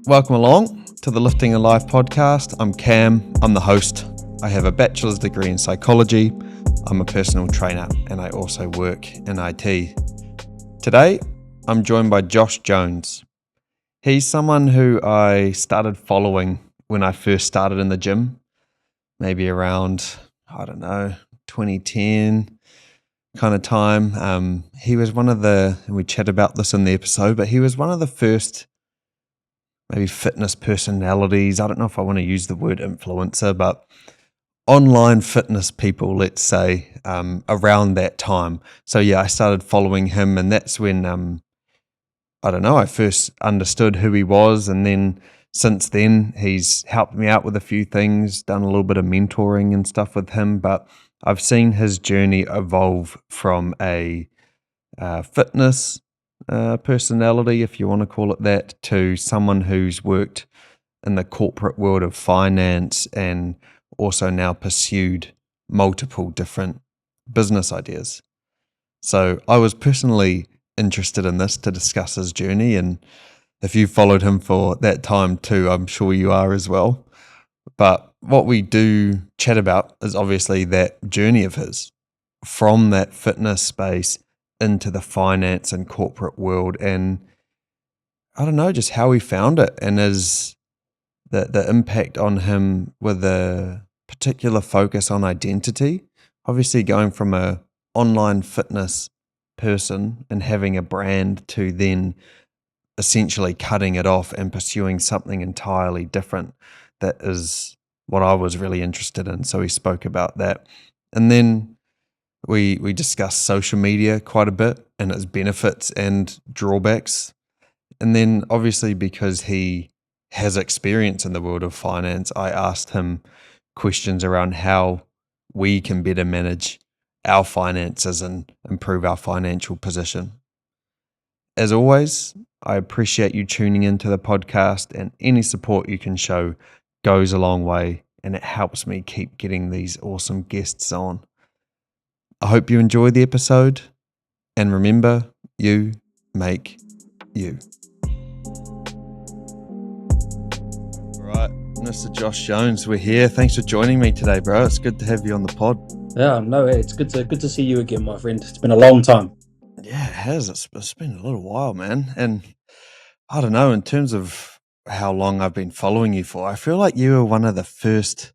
Welcome along to the Lifting a Life podcast. I'm Cam, I'm the host. I have a bachelor's degree in psychology. I'm a personal trainer and I also work in IT. Today, I'm joined by Josh Jones. He's someone who I started following when I first started in the gym, maybe around, 2010 kind of time. He was one of the, and we chat about this in the episode, but he was one of the first maybe fitness personalities. I don't know if I want to use the word influencer, but online fitness people, let's say, around that time. So yeah, I started following him, and that's when, I first understood who he was. And then since then, he's helped me out with a few things, done a little bit of mentoring and stuff with him. But I've seen his journey evolve from a fitness personality, if you want to call it that, to someone who's worked in the corporate world of finance and also now pursued multiple different business ideas. So I was personally interested in this to discuss his journey, and if you followed him for that time too, I'm sure you are as well. But what we do chat about is obviously that journey of his from that fitness space into the finance and corporate world, and just how he found it, and is the impact on him with a particular focus on identity. Obviously going from a online fitness person and having a brand to then essentially cutting it off and pursuing something entirely different. That is what I was really interested in. So he spoke about that. And then we discussed social media quite a bit and its benefits and drawbacks. And then obviously because he has experience in the world of finance, I asked him questions around how we can better manage our finances and improve our financial position. As always, I appreciate you tuning into the podcast, and any support you can show goes a long way, and it helps me keep getting these awesome guests on. I hope you enjoy the episode, and remember, you make you. All right, Mr. Josh Jones, we're here. Thanks for joining me today, bro. It's good to have you on the pod. Yeah, no, it's good to see you again, my friend. It's been a long time. Yeah, it has. It's been a little while, man. And I don't know, in terms of how long I've been following you for, I feel like you were one of the first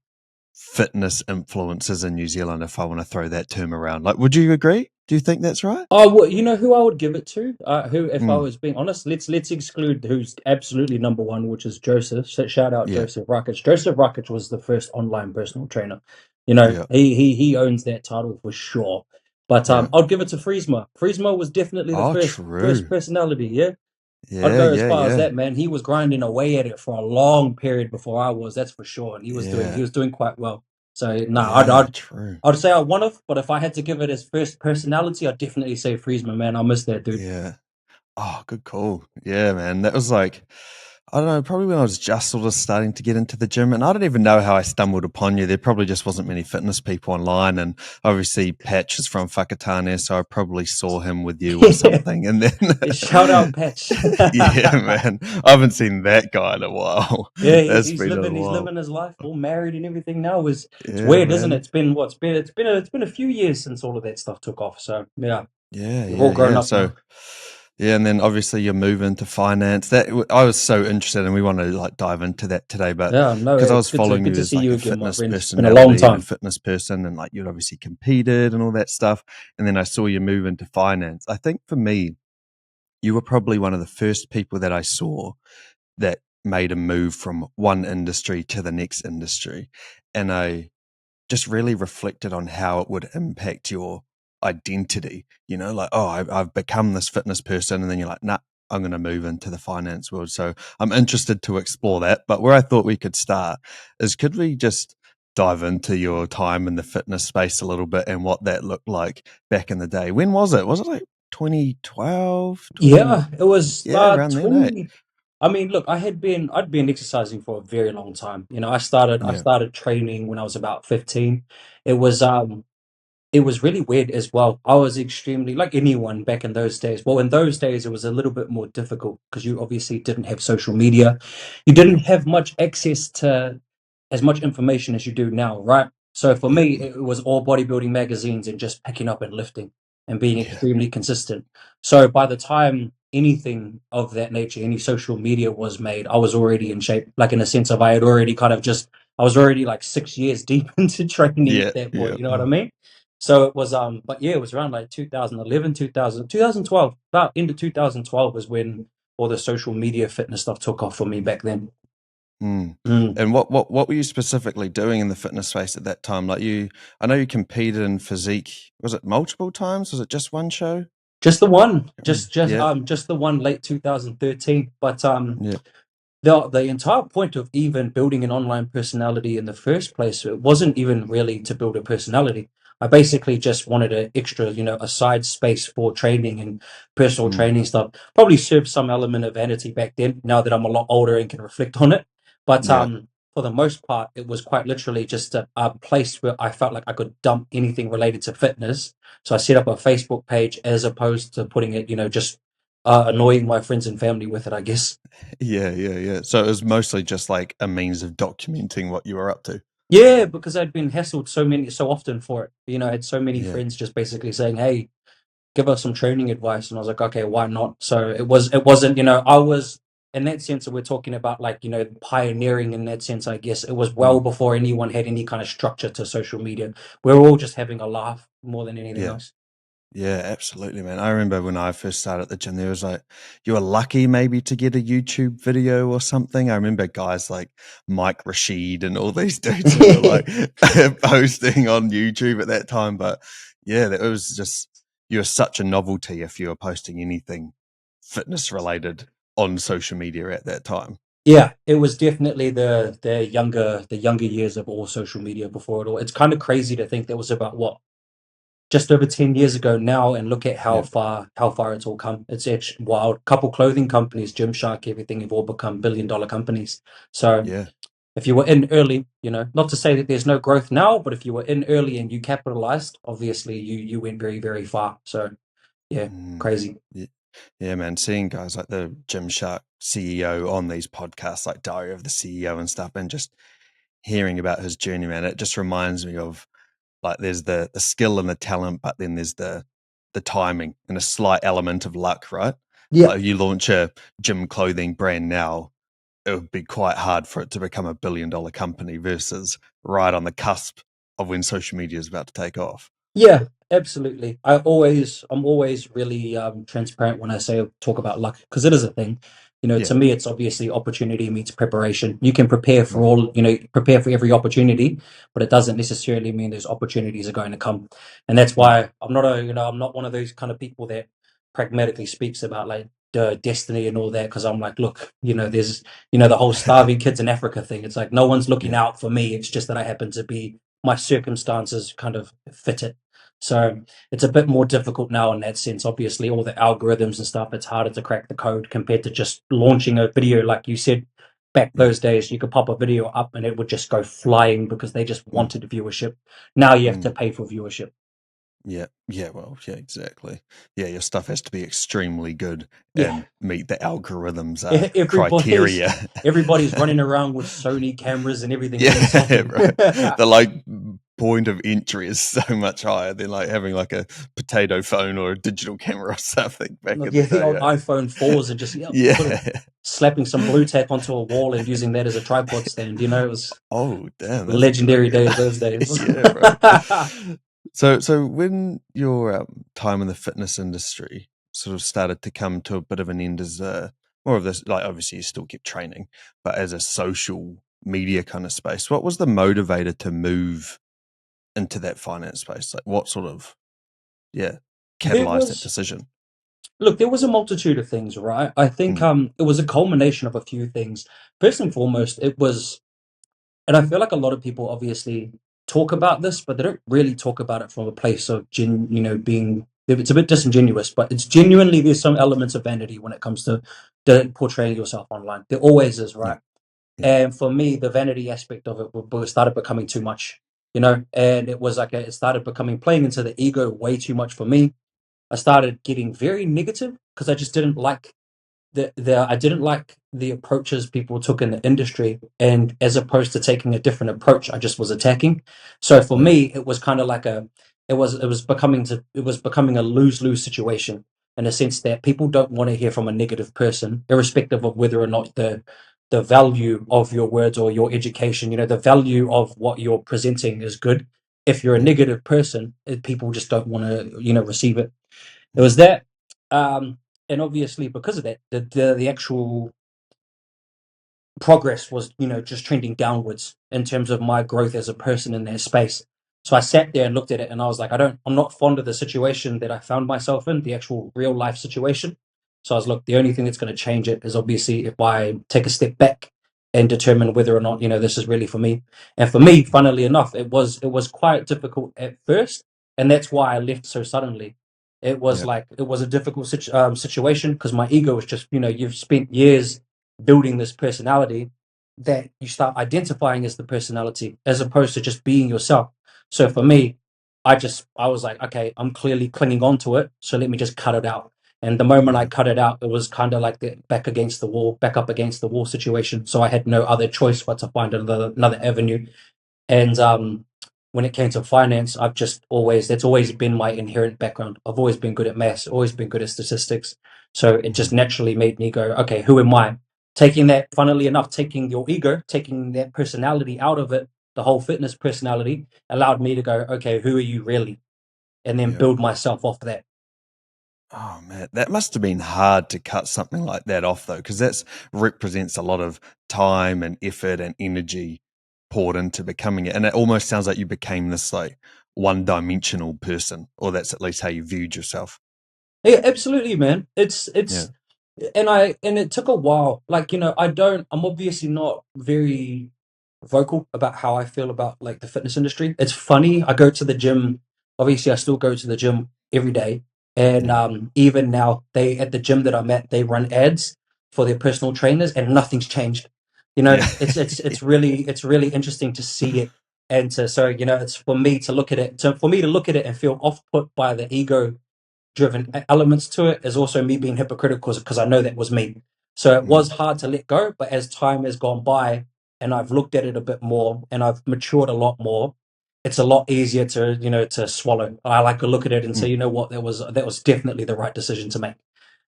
fitness influencers in New Zealand, if I want to throw that term around. Like, would you agree? Do you think that's right? Oh, you know who I would give it to? Who, if I Mm, was being honest, let's exclude who's absolutely number one, which is Joseph. So shout out yeah, Joseph Rakic. Joseph Rakic was the first online personal trainer. You know, yeah, he owns that title for sure. But yeah. I'd give it to Friesma. Friesma was definitely the Oh, first true. personality. Yeah, I'd Yeah, go as yeah, far as yeah, that, man. He was grinding away at it for a long period before I was. That's for sure, and he yeah, was doing quite well. So no, yeah, true. I'd say one of, but if I had to give it as first personality, I'd definitely say Friesman, man. I miss that dude. Yeah. Oh, good call. Yeah, man. That was like, I don't know, probably when I was just sort of starting to get into the gym, and I don't even know how I stumbled upon you. There probably just wasn't many fitness people online, and obviously Patch is from Whakatane, so I probably saw him with you or something. And then, Shout out Patch. yeah, man, I haven't seen that guy in a while. Yeah, That's been a he's while. living his life, all married and everything now. It's Yeah, weird, isn't it? man. It's been what? It's been a few years since all of that stuff took off. So yeah, Yeah, we've all yeah, grown yeah. up So, now. yeah, and then obviously you move into finance. I was so interested, and we want to like dive into that today. But Yeah, no, because I it's was following good you to as see like you a again, my fitness friend. It's been a long personality and a time. fitness person, and like you'd obviously competed and all that stuff, and then I saw you move into finance. I think for me, you were probably one of the first people that I saw that made a move from one industry to the next industry, and I just really reflected on how it would impact your identity. Like, oh, I've become this fitness person, and then you're like, nah, I'm going to move into the finance world. So I'm interested to explore that. But where I thought we could start is, could we just dive into your time in the fitness space a little bit and what that looked like back in the day? When was it? Was it like 2012, 20? Yeah, it was Yeah, around then, eh? 20. I mean, look, I'd been exercising for a very long time. You know, I Yeah, started training when I was about 15. It was it was really weird as well. I was extremely, like anyone back in those days. Well, in those days, it was a little bit more difficult because you obviously didn't have social media. You didn't Yeah, have much access to as much information as you do now, right? So for yeah, me, it was all bodybuilding magazines and just picking up and lifting and being yeah, extremely consistent. So by the time anything of that nature, any social media was made, I was already in shape. Like in a sense of I had already kind of just, I was already like 6 years deep into training yeah, at that point. yeah. You know what I mean? So it was, but yeah, it was around like 2011, 2012, about into 2012 was when all the social media fitness stuff took off for me back then. Mm. Mm. And what were you specifically doing in the fitness space at that time? Like I know you competed in physique. Was it multiple times? Was it just one show? Just the one, Can't remember. Yeah, just the one late 2013. But yeah, the entire point of even building an online personality in the first place, it wasn't even really to build a personality. I basically just wanted an extra, a side space for training and personal mm, training stuff. Probably served some element of vanity back then, now that I'm a lot older and can reflect on it. But yeah, for the most part, it was quite literally just a place where I felt like I could dump anything related to fitness. So I set up a Facebook page as opposed to putting it, just annoying my friends and family with it, I guess. yeah, yeah, yeah. So it was mostly just like a means of documenting what you were up to. Yeah, because I'd been hassled so often for it. I had so many Yeah, friends just basically saying, "Hey, give us some training advice," and I was like, "Okay, why not?" So it wasn't, I was in that sense that we're talking about, like, pioneering in that sense. I guess it was well mm, before anyone had any kind of structure to social media. We were all just having a laugh more than anything yeah. else. Yeah, absolutely, man. I remember when I first started at the gym, there was like, you were lucky maybe to get a YouTube video or something. I remember guys like Mike Rashid and all these dudes who were like posting on YouTube at that time. But yeah, it was just, you were such a novelty if you were posting anything fitness related on social media at that time. Yeah, it was definitely the younger years of all social media before it all. It's kind of crazy to think that was about what, just over 10 years ago now, and look at how Yeah, far it's all come. It's actually wild. Couple clothing companies, Gymshark, everything have all become billion-dollar companies. So yeah. if you were in early, not to say that there's no growth now, but if you were in early and you capitalized, obviously you went very, very far. So yeah, Mm, crazy. yeah. Yeah, man, seeing guys like the Gymshark CEO on these podcasts, like Diary of the CEO and stuff, and just hearing about his journey, man, it just reminds me of like there's the skill and the talent, but then there's the timing and a slight element of luck, right? Yeah. Like if you launch a gym clothing brand now, it would be quite hard for it to become a $1 billion company versus right on the cusp of when social media is about to take off. Yeah, absolutely. I'm always really transparent when I say talk about luck, because it is a thing. Yeah. To me, it's obviously opportunity meets preparation. You can prepare for Mm, prepare for every opportunity, but it doesn't necessarily mean those opportunities are going to come. And that's mm, why I'm not one of those kind of people that pragmatically speaks about like the destiny and all that. Because I'm like, look, there's the whole starving kids in Africa thing. It's like no one's looking yeah. out for me. It's just that I happen to be, my circumstances kind of fit it. So it's a bit more difficult now in that sense. Obviously, all the algorithms and stuff, it's harder to crack the code compared to just launching a video. Like you said, back Yeah. those days, you could pop a video up and it would just go flying because they just Mm, wanted viewership. Now you have to mm. pay for viewership. Yeah, yeah, well, yeah, exactly. Yeah, your stuff has to be extremely good Yeah, and meet the algorithms everybody's criteria. everybody's running around with Sony cameras and everything on this Yeah, thing. right. The like point of entry is so much higher than like having like a potato phone or a digital camera or something back in the Yeah, the day. old Eh? iPhone 4s and just, yeah, Yeah. slapping some blue tack onto a wall and using that as a tripod stand. It was Oh, damn, that's a good legendary idea. days, those days. Yeah, right. So when your time in the fitness industry sort of started to come to a bit of an end as more of this, like obviously you still keep training, but as a social media kind of space, what was the motivator to move into that finance space? Like what sort of, yeah, There catalyzed that was, decision? look, there was a multitude of things, right? I think Mm, it was a culmination of a few things. First and foremost, it was, and I feel like a lot of people obviously talk about this, but they don't really talk about it from a place of being. It's a bit disingenuous, but it's genuinely, there's some elements of vanity when it comes to portraying yourself online. There always is, yeah, right? yeah, And for me, the vanity aspect of it started becoming too much. and it was like it started becoming playing into the ego way too much for me. I started getting very negative because I just didn't like I didn't like the approaches people took in the industry, and as opposed to taking a different approach, I just was attacking. So for Yeah. me, it was kind of like it was becoming a lose-lose situation, in a sense that people don't want to hear from a negative person, irrespective of whether or not the value of your words or your education, the value of what you're presenting is good. If you're a Yeah. negative person, people just don't want to receive it. It Yeah. was that, um, and obviously because of that, the actual progress was, just trending downwards in terms of my growth as a person in that space. So I sat there and looked at it, and I was like, I'm not fond of the situation that I found myself in, the actual real life situation. So I was, look, the only thing that's going to change it is obviously if I take a step back and determine whether or not, this is really for me. And for me, funnily enough, it was quite difficult at first, and that's why I left so suddenly. It was Yeah. like it was a difficult situation because my ego was just, you've spent years building this personality that you start identifying as the personality as opposed to just being yourself. So for me, I was like, okay, I'm clearly clinging on to it, so let me just cut it out. And the moment I Yeah. cut it out, it was kind of like the back up against the wall situation. So I had no other choice but to find another avenue. And when it came to finance, that's always been my inherent background. I've always been good at maths, always been good at statistics. So it Mhm. just naturally made me go, okay, who am I? Taking that, funnily enough, taking your ego, taking that personality out of it, the whole fitness personality allowed me to go, okay, who are you really? And then Yeah. build myself off that. Oh man, that must have been hard to cut something like that off though, because that represents a lot of time and effort and energy poured into becoming it. And it almost sounds like you became this like one-dimensional person, or that's at least how you viewed yourself. Yeah, absolutely, man. Yeah. And it took a while. Like, I'm obviously not very vocal about how I feel about like the fitness industry. It's funny. I go to the gym. Obviously, I still go to the gym every day. And Yeah. even now, they at the gym that I'm at, they run ads for their personal trainers, and nothing's changed. Yeah. It's really interesting to see it, and to so it's for me to look at it, and feel off put by the ego driven elements to it is also me being hypocritical because I know that was me. So it Mm. was hard to let go, but as time has gone by and I've looked at it a bit more and I've matured a lot more, it's a lot easier to swallow. I like to look at it and say, Mm. you know what, that was definitely the right decision to make.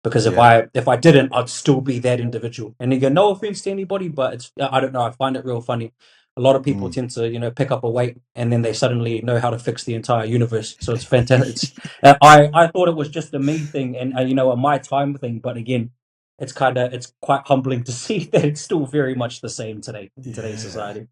Because if Yeah. I didn't, I'd still be that individual. And again, no offense to anybody, but I don't know. I find it real funny. A lot of people Mm. tend to pick up a weight and then they suddenly know how to fix the entire universe. So it's fantastic. I thought it was just a me thing and a my time thing, but again, it's quite humbling to see that it's still very much the same today in today's Yeah. society.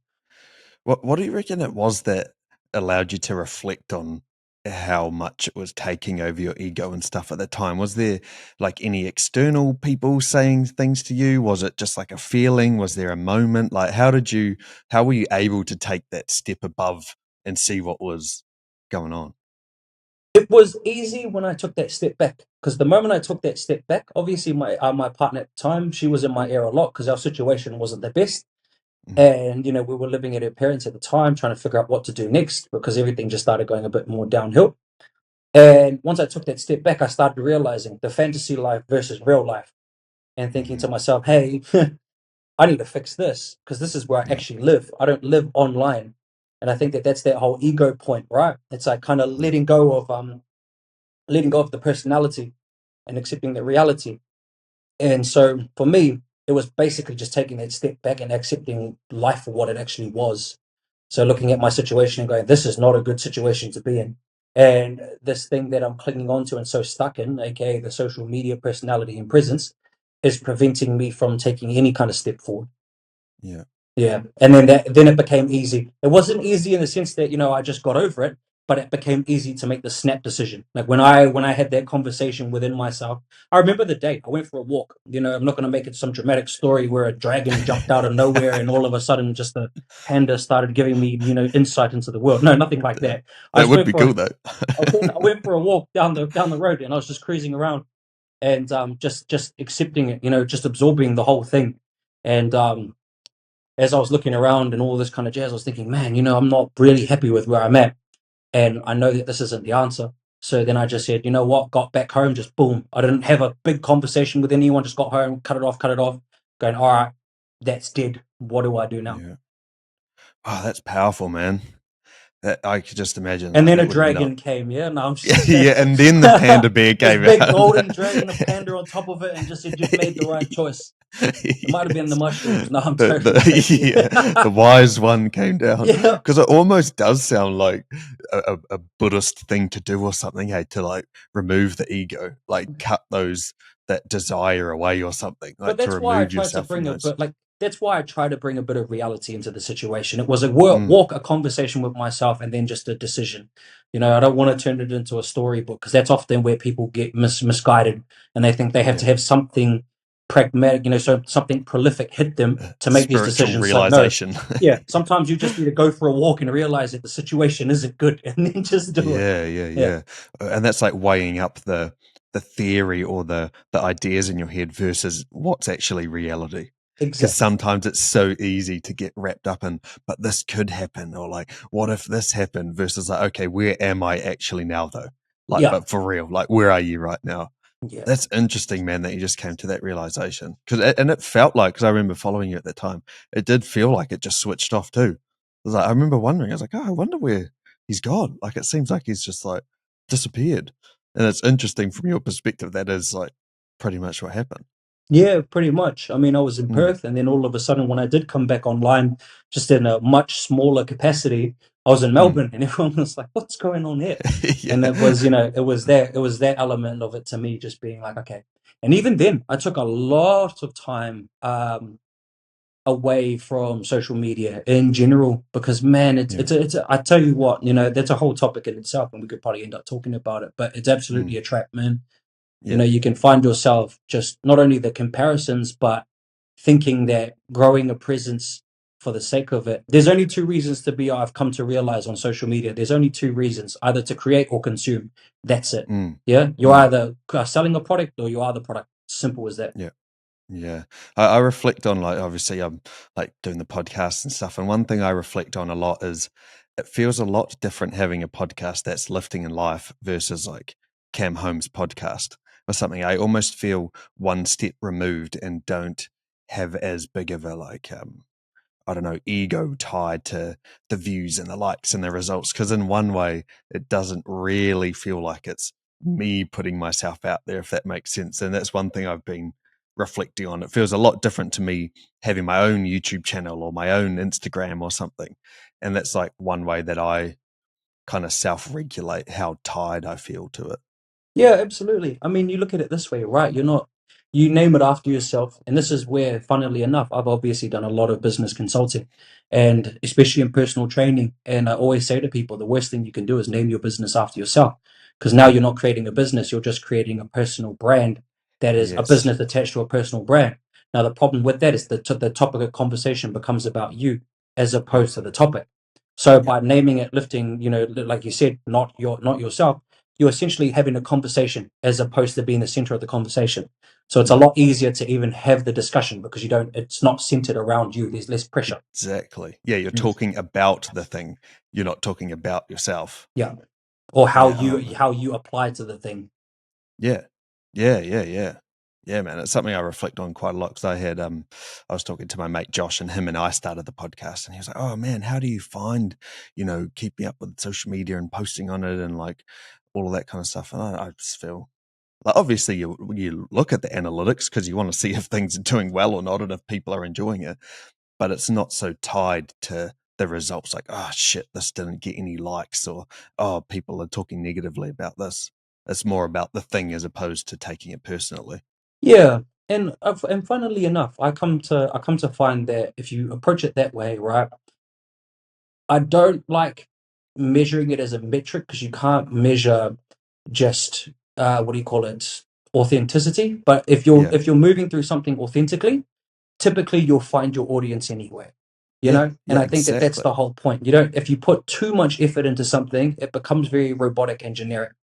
What do you reckon it was that allowed you to reflect on how much it was taking over your ego and stuff at the time? Was there like any external people saying things to you? Was it just like a feeling? Was there a moment? Like how were you able to take that step above and see what was going on? It was easy when I took that step back because the moment I took that step back, obviously my partner at the time, she was in my ear a lot because our situation wasn't the best, Mhm. and we were living at her parents at the time, trying to figure out what to do next because everything just started going a bit more downhill. And once I took that step back, I started realizing the fantasy life versus real life, and thinking to Mhm. myself, hey, I need to fix this because this is where I Yeah. actually live. I don't live online, and I think that that's that whole ego point, right? It's like kind of Yeah. letting go of the personality and accepting the reality. And so for me, it was basically just taking that step back and accepting life for what it actually was. So looking at my situation and going, this is not a good situation to be in. And this thing that I'm clinging on to and so stuck in, aka the social media personality and presence, is preventing me from taking any kind of step forward. Yeah. Yeah, and then it became easy. It wasn't easy in the sense that I just got over it, but it became easy to make the snap decision. Like when I had that conversation within myself, I remember the day I went for a walk. I'm not going to make it some dramatic story where a dragon jumped out of nowhere and all of a sudden just a panda started giving me insight into the world. No, nothing like that. I That just would went be for cool though. I went for a walk down the road and I was just cruising around and just accepting it. Just absorbing the whole thing and as I was looking around and all this kind of jazz, I was thinking, man, I'm not really happy with where I'm at. And I know that this isn't the answer. So then I just said, you know what, got back home, just boom. I didn't have a big conversation with anyone, just got home, cut it off, going, all right, that's dead. What do I do now? Yeah. Oh, that's powerful, man. That I could just imagine And like then a that would not. dragon came. Yeah, no, I'm just Yeah, and then the panda bear this came big out. golden dragon, a panda on top of it, and just said, you've made the right choice. It might have been the Yes. mushrooms. No, I'm totally joking. The the wise one came down Yeah, because it almost does sound like a Buddhist thing to do or something, hey, to like remove the ego, like cut those that desire away or something, but like to remove yourself from those. that's why I try to bring a bit of reality into the situation. It was a Mm, walk, a conversation with myself, and then just a decision. I don't want to turn it into a storybook because that's often where people get misguided, and they think they have to yeah, have something pragmatic, so something prolific hit them to make these spiritual decisions. So no, realization. yeah, sometimes you just need to go for a walk and realize that the situation isn't good, and then just do it. Yeah, yeah, Yeah, yeah. And that's like weighing up the theory or the ideas in your head versus what's actually reality. Because exactly. sometimes it's so easy to get wrapped up in, but this could happen, or like, what if this happened? Versus like, okay, where am I actually now though? Like, Yeah, but for real, like, where are you right now? yeah. That's interesting, man, that you just came to that realization. And it felt like, because I remember following you at that time, it did feel like it just switched off too. I was like, I remember wondering, I was like, oh, I wonder where he's gone. Like, it seems like he's just like disappeared. And it's interesting from your perspective, that is like pretty much what happened. Yeah, pretty much. I mean, I was in Mm. Perth, and then all of a sudden, when I did come back online, just in a much smaller capacity, I was in Mm. Melbourne, and everyone was like, "What's going on here?" And it Yeah. was, it was that element of it to me, just being like, okay. And even then, I took a lot of time away from social media in general because, man, Yeah. I tell you what, that's a whole topic in itself, and we could probably end up talking about it. But it's absolutely Mm. a trap, man. Yeah. You can find yourself just not only the comparisons, but thinking that growing a presence for the sake of it. There's only two reasons to be, I've come to realize on social media, there's only two reasons, either to create or consume. That's it. Mm. Yeah. You're Mm. either selling a product or you are the product. Simple as that. Yeah. Yeah. I reflect on like obviously I'm like doing the podcast and stuff. And one thing I reflect on a lot is it feels a lot different having a podcast that's lifting in life versus like Cam Holmes' podcast or something. I almost feel one step removed and don't have as big of a like I don't know, ego tied to the views and the likes and the results. Because in one way, it doesn't really feel like it's me putting myself out there, if that makes sense. And that's one thing I've been reflecting on. It feels a lot different to me having my own YouTube channel or my own Instagram or something. And that's like one way that I kind of self regulate how tied I feel to it. Yeah, absolutely. I mean, you look at it this way, right? You name it after yourself. And this is where, funnily enough, I've obviously done a lot of business consulting and especially in personal training. And I always say to people, the worst thing you can do is name your business after yourself. Because now Mm. you're not creating a business, you're just creating a personal brand that is a Yes. business attached to a personal brand. Now, the problem with that is the topic of conversation becomes about you as Yep. opposed to the topic. So Yep. by naming it, lifting, like you said, not yourself, you're essentially having a conversation as opposed to being the center of the conversation. So it's a Yep. lot easier to even have the discussion because it's not centered around you. There's less pressure. Exactly. Yeah. You're Mm. talking about the thing, you're not talking about yourself. Yeah. Or how Yeah. you how you apply to the thing. Yeah. Yeah, yeah, yeah. Yeah, man, it's something I reflect on quite a lot because I was talking to my mate Josh and him and I started the podcast and he was like, "Oh man, how do you find, keeping up with social media and posting on it and like all of that kind of stuff?" And I just feel like obviously you look at the analytics because you want to see if things are doing well or not and if people are enjoying it, but it's not so tied to the results like, oh shit, this didn't get any likes or oh, people are talking negatively about this. It's more about the thing as opposed to taking it personally. Yeah. And funnily enough, I come to find that if you approach it that way, right, I don't like measuring it as a metric because you can't measure just what do you call it, authenticity. But if you're Yeah. if you're moving through something authentically, typically you'll find your audience anywhere. Yeah. And Yeah, I think that that's exactly. the whole point. You don't If you put too much effort into something, it becomes very robotic and generic.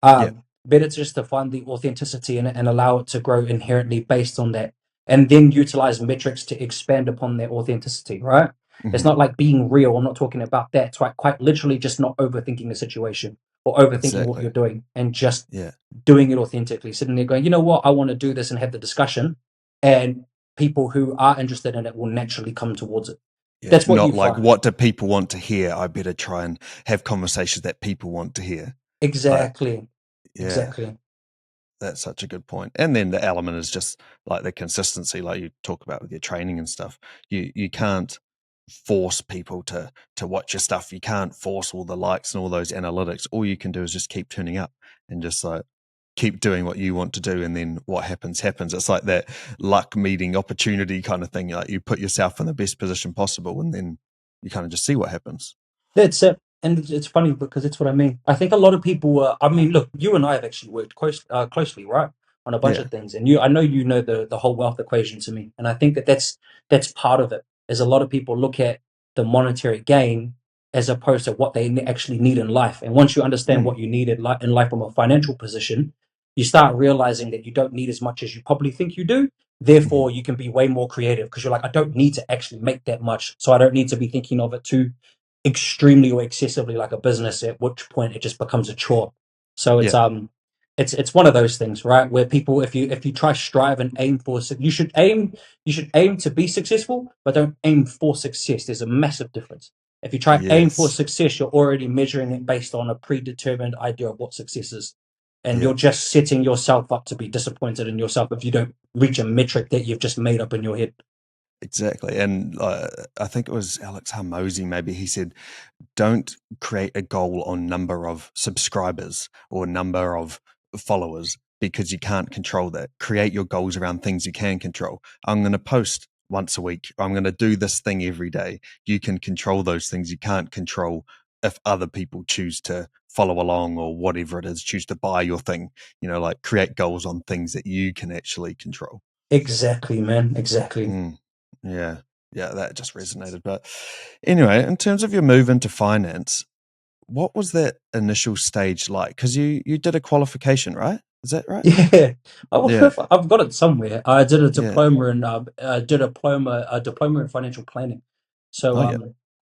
Yeah. Better just to find the authenticity in it and allow it to grow inherently based on that and then utilize metrics to expand upon their authenticity, right? It's Hmm. not like being real. I'm not talking about that. It's like quite literally just not overthinking the situation or overthinking what Exactly. you're doing and just Yeah. doing it authentically, sitting there going, you know what, I want to do this and have the discussion. And people who are interested in it will naturally come towards it. Yeah. That's what Not you like, find. what do people want to hear? I better try and have conversations that people want to hear. Like, Exactly. yeah. Exactly. That's such a good point. And then the element is just like the consistency, like you talk about with your training and stuff. You can't force people to watch your stuff. You can't force all the likes and all those analytics. All you can do is just keep turning up and just like keep doing what you want to do, and then what happens happens. It's like that luck meeting opportunity kind of thing. Like you put yourself in the best position possible, and then you kind of just see what happens. That's it. And it's funny because it's what I mean. I think a lot of people, I mean, look, you and I have actually worked closely, right? On a bunch Yeah. of things. And I know you know the whole wealth equation to me. And I think that's part of it, is a lot of people look at the monetary gain as opposed to what they actually need in life. And once you understand Mm. what you need in life from a financial position, you start realizing that you don't need as much as you probably think you do. Hmm. Therefore, you can be way more creative because you're like, I don't need to actually make that much. So I don't need to be thinking of it too extremely or excessively like a business, at which point it just becomes a chore. So Yeah. it's one of those things, right, where people, if you try strive and aim for, you should aim to be successful, but don't aim for success. There's a massive difference. If you try aim for Yes. success, you're already measuring it based on a predetermined idea of what success is, and Yeah. you're just setting yourself up to be disappointed in yourself if you don't reach a metric that you've just made up in your head. Exactly. And I think it was Alex Harmozy, maybe he said, don't create a goal on number of subscribers or number of followers, because you can't control that. Create your goals around things you can control. I'm going to post once a week. I'm going to do this thing every day. You can control those things. You can't control if other people choose to follow along or whatever it is, choose to buy your thing. Like create goals on things that you can actually control. Exactly, man. Exactly. Mm, yeah. Yeah, that just resonated. But anyway, in terms of your move into finance, what was that initial stage like? Because you did a qualification, right? Is that right? Yeah, Yeah. I've got it somewhere. I did a Yeah. diploma in a diploma in financial planning. So Oh, yeah.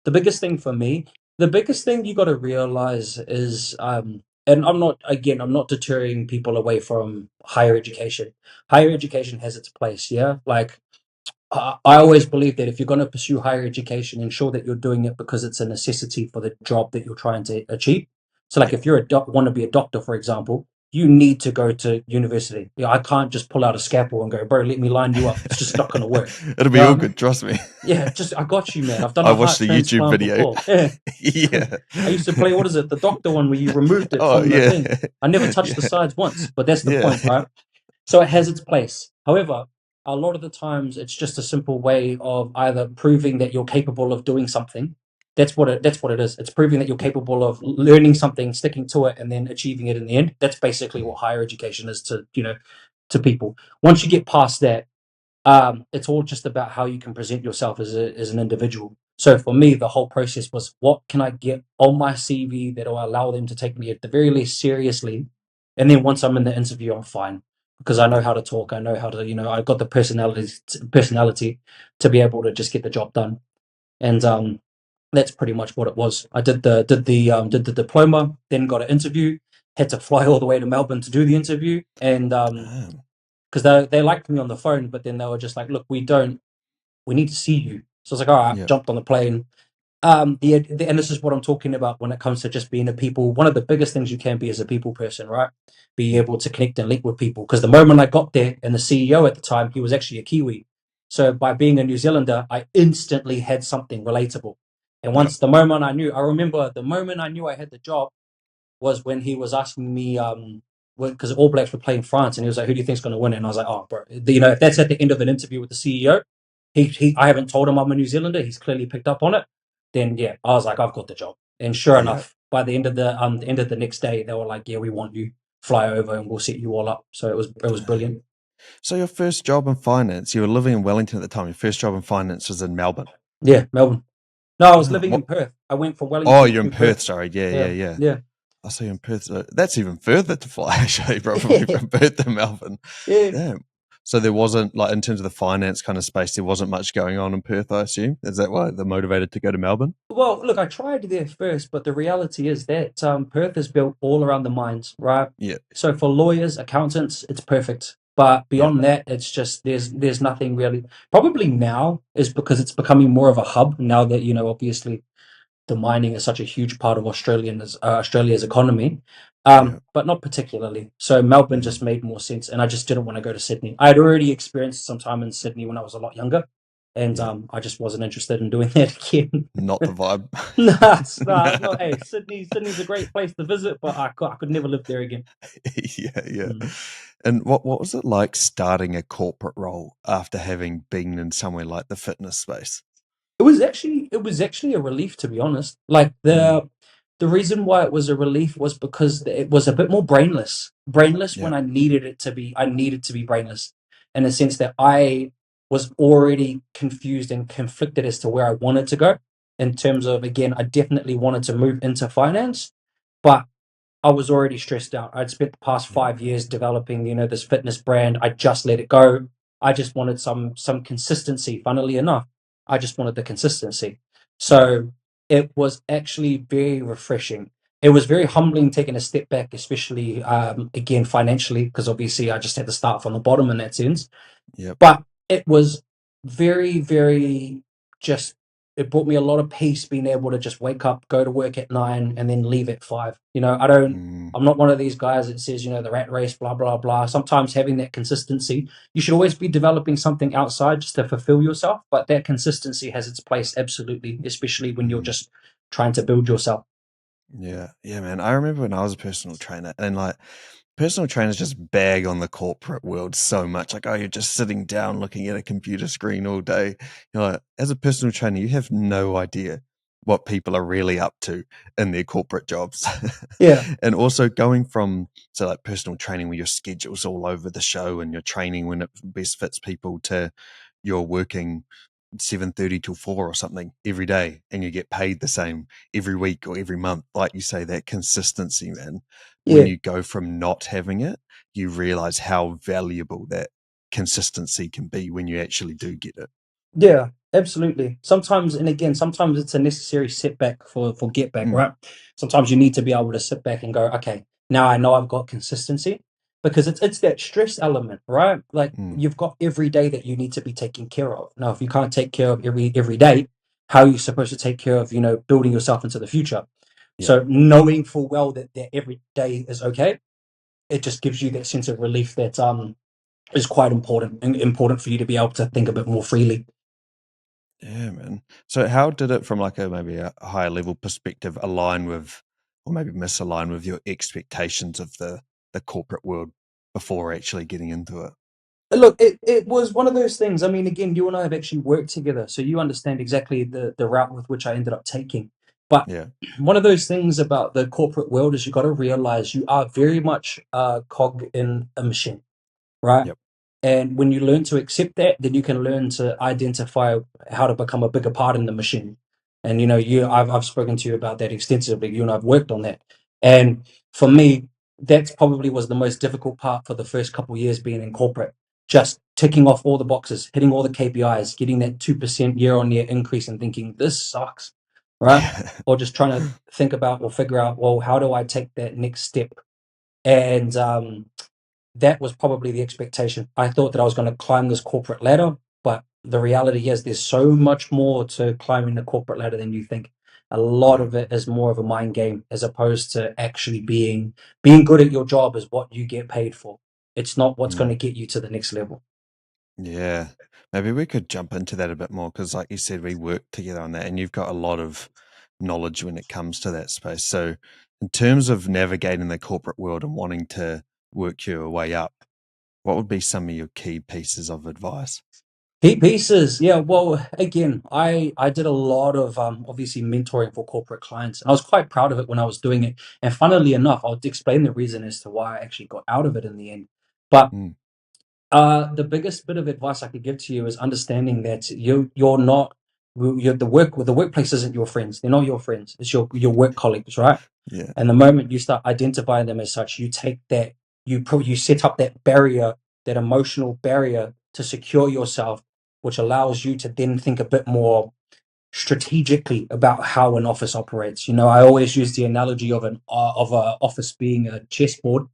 the biggest thing for me, the biggest thing you got to realize is and I'm not deterring people away from higher education. Higher education has its place, yeah. Like I always believe that if you're going to pursue higher education, ensure that you're doing it because it's a necessity for the job that you're trying to achieve. So, like Yeah. if you're want to be a doctor, for example, you need to go to university. I can't just pull out a scalpel and go, bro, let me line you up. It's just not going to work. It'll You be know all what I mean? good. Trust me. Yeah, just I got you, man. I've done I a watched heart the YouTube transplant video. before. Yeah. Yeah. I used to play, what is it, the doctor one where you removed it Oh, from the yeah. thing. I never touched the Yeah. sides once, but that's the Yeah. point, right? So it has its place. However, a lot of the times it's just a simple way of either proving that you're capable of doing something. That's what it is. It's proving that you're Yeah. capable of learning something, sticking to it, and then achieving it in the end. That's basically Mm. what higher education is to people. Once you get past that, it's all just about how you can present yourself as an individual. So for me, the whole process was, what can I get on my CV that will allow them to take me at the very least seriously, and then once I'm in the interview, I'm fine because I know Yeah. how to talk. I know how to, I've got the personality to be able to just get the job done, and that's pretty much what it was. I did the diploma, then got an interview, had to fly all the way to Melbourne to do the interview, and Damn. because they liked me on the phone, but then they were just like, "Look, we need to see you." So I was like, "All right," Yeah. jumped on the plane. And this is what I'm talking about when it comes to just being a people. One of the biggest things you can be is a people person, right? Be Yeah. able to connect and link with people. Because the moment I got there, and the CEO at the time, he was actually a Kiwi. So by being a New Zealander, I instantly had something relatable. And Yeah. I remember the moment I knew I had the job was when he was asking me, because All Blacks were playing France, and he was like, "Who do you think's going to win it?" And I was like, "Oh, bro, if that's at the end of an interview with the CEO, I haven't told him I'm a New Zealander. He's clearly picked up on it. Then yeah, I was like, I've got the job." And sure Yeah. enough, by the end of the next day, they were like, "Yeah, we want you. Fly over, and we'll set you all up." So it was Damn. brilliant. So your first job in finance, you were living in Wellington at the time. Your first job in finance was in Melbourne. Yeah, Melbourne. No, I was Oh, living in Perth. I went from oh, Wellington you're in to Perth. Perth. Sorry. Yeah. Yeah. Yeah, Yeah. yeah, I see you in Perth. That's even further to fly, actually, probably yeah, from Perth to Melbourne. yeah. Damn. So there wasn't, like, in terms of the finance kind of space, there wasn't much going on in Perth, I assume. Is that why they're motivated to go to Melbourne? Well, look, I tried there first, but the reality is that Perth is built all around the mines, right? Yeah, So for lawyers, accountants, it's perfect. But yeah, beyond that, it's just there's nothing really. Probably now is because it's becoming more of a hub now that obviously the mining is such a huge part of Australia's economy, yeah. but not particularly. So Melbourne just Mm, made more sense, and I just didn't want to go to Sydney. I had already experienced some time in Sydney when I was a lot younger, and yeah, I just wasn't interested in doing that again. not the vibe. It's not. Hey, Sydney's a great place to visit, but I could never live there again. Yeah, yeah. Mm. And what was it like starting a corporate role after having been in somewhere like the fitness space? It was actually a relief, to be honest. Like Mm, the reason why it was a relief was because it was a bit more brainless. Brainless yeah, when I needed it to be. I needed to be brainless in the sense that I was already confused and conflicted as to where I wanted to go. In terms of, again, I definitely wanted to move into finance, but I was already stressed out. I'd spent the past yeah, 5 years developing, this fitness brand. I just let it go. I just wanted some consistency. Funnily enough, I just wanted the consistency. yeah, So it was actually very refreshing. It was very humbling taking a step back, especially again financially, because obviously I just had to start from the bottom in that sense. yep. But it was very, very just, it brought me a lot of peace being able to just wake up, go to work at 9 and then leave at 5. Mm, I'm not one of these guys that says, the rat race, blah, blah, blah. Sometimes having that consistency, you should always be developing something outside just to fulfill yourself. But that consistency has its place, absolutely, especially when you're mm. just trying to build yourself. Yeah, yeah, man. I remember when I was a personal trainer, and like personal trainers just bag on the corporate world so much. Like, oh, you're just sitting down looking at a computer screen all day. Like, as a personal trainer, you have no idea what people are really up to in their corporate jobs. Yeah, And also going from, so like personal training where your schedule's all over the show and you're training when it best fits people, to you're working 7:30 till 4 or something every day, and you get paid the same every week or every month. Like you say, that consistency, man, when yeah. you go from not having it, you realize how valuable that consistency can be when you actually do get it. Yeah, absolutely. Sometimes, and again, sometimes it's a necessary setback for get back, Mm, right? Sometimes you need to be able to sit back and go, okay, now I know I've got consistency, because it's that stress element, right? Like mm, you've got every day that you need to be taking care of. Now, if you can't take care of every day, how are you supposed to take care of, building yourself into the future? yeah, So knowing full well that every day is okay, it just gives you that sense of relief that is quite important, and important for you to be able to think a bit more freely. yeah, man. So how did it, from like a maybe a higher level perspective, align with, or maybe misalign with your expectations of the corporate world before actually getting into it? Look, it was one of those things. I mean, again, you and I have actually worked together, so you understand exactly the route with which I ended up taking. But Yeah, one of those things about the corporate world is you got to realize you are very much a cog in a machine, right? yep, And when you learn to accept that, then you can learn to identify how to become a bigger part in the machine. And I've spoken to you about that extensively. You and I've worked on that. And for me, that's probably was the most difficult part for the first couple of years being in corporate. Just ticking off all the boxes, hitting all the KPIs, getting that 2% year on year increase and thinking, this sucks, right? yeah, Or just trying to think about or figure out, well, how do I take that next step? And that was probably the expectation. I thought that I was going to climb this corporate ladder, but the reality is there's so much more to climbing the corporate ladder than you think. A lot yeah. of it is more of a mind game as opposed to actually being good at your job is what you get paid for. It's not what's going Mm. to get you to the next level. Yeah, maybe we could jump into that a bit more because, like you said, we worked together on that, and you've got a lot of knowledge when it comes to that space. So, in terms of navigating the corporate world and wanting to work your way up, what would be some of your key pieces of advice? Key pieces, yeah. Well, again, I did a lot of obviously mentoring for corporate clients, and I was quite proud of it when I was doing it. And funnily enough, I'll explain the reason as to why I actually got out of it in the end. But Mm, the biggest bit of advice I could give to you is understanding that you're not the workplace isn't your friends. They're not your friends. It's your work colleagues, right? yeah, And the moment you start identifying them as such, you take that you set up that barrier that emotional barrier to secure yourself, which allows you to then think a bit more strategically about how an office operates. I always use the analogy of an office being a chessboard,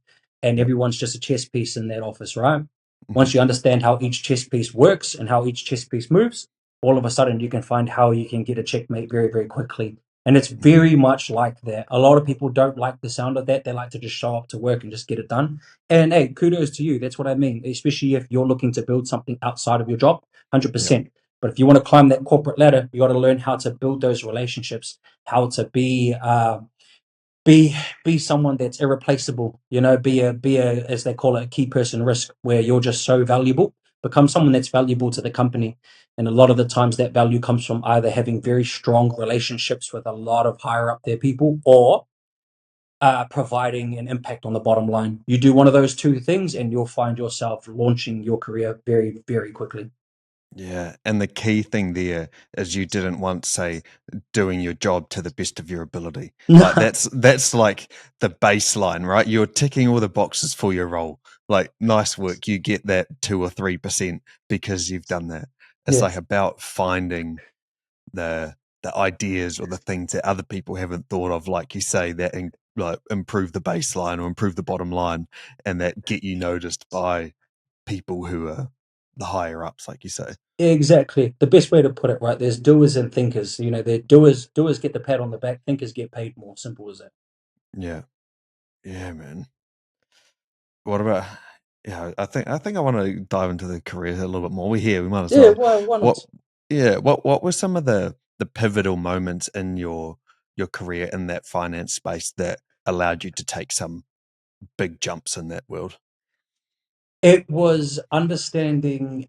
and Yep. everyone's just a chess piece in that office, right? Hmm. Once you understand how each chess piece works and how each chess piece moves, all of a sudden you can find how you can get a checkmate very, very quickly. And it's very much like that. A lot of people don't like the sound of that. They like to just show up to work and just get it done. And hey, kudos to you. That's what I mean, especially if you're looking to build something outside of your job, Yep. 100%. But if you want to climb that corporate ladder, you got to learn how to build those relationships, how to be someone that's irreplaceable. Be a as they call it, a key person risk, where you're just so valuable. Become someone that's valuable to the company, and a lot of the times that value comes from either having very strong relationships with a lot of higher up there people, or providing an impact on the bottom line. You do one of those two things, and you'll find yourself launching your career very, very quickly. Yeah. And the key thing there is you didn't once say doing your job to the best of your ability. Like that's like the baseline, right? You're ticking all the boxes for your role. Like nice work. You get that 2 or 3% because you've done that. It's like Yes. about finding the ideas or the things that other people haven't thought of, like you say, that like improve the baseline or improve the bottom line, and that get you noticed by people who are the higher ups, like you say. Exactly. The best way to put it, right? There's doers and thinkers. The doers get the pat on the back, thinkers get paid more. Simple as that. Yeah, yeah, man. What about? Yeah, I think I want to dive into the career a little bit more. We're here, we might as Yeah, well. why What? not? Yeah, what were some of the pivotal moments in your career in that finance space that allowed you to take some big jumps in that world? It was understanding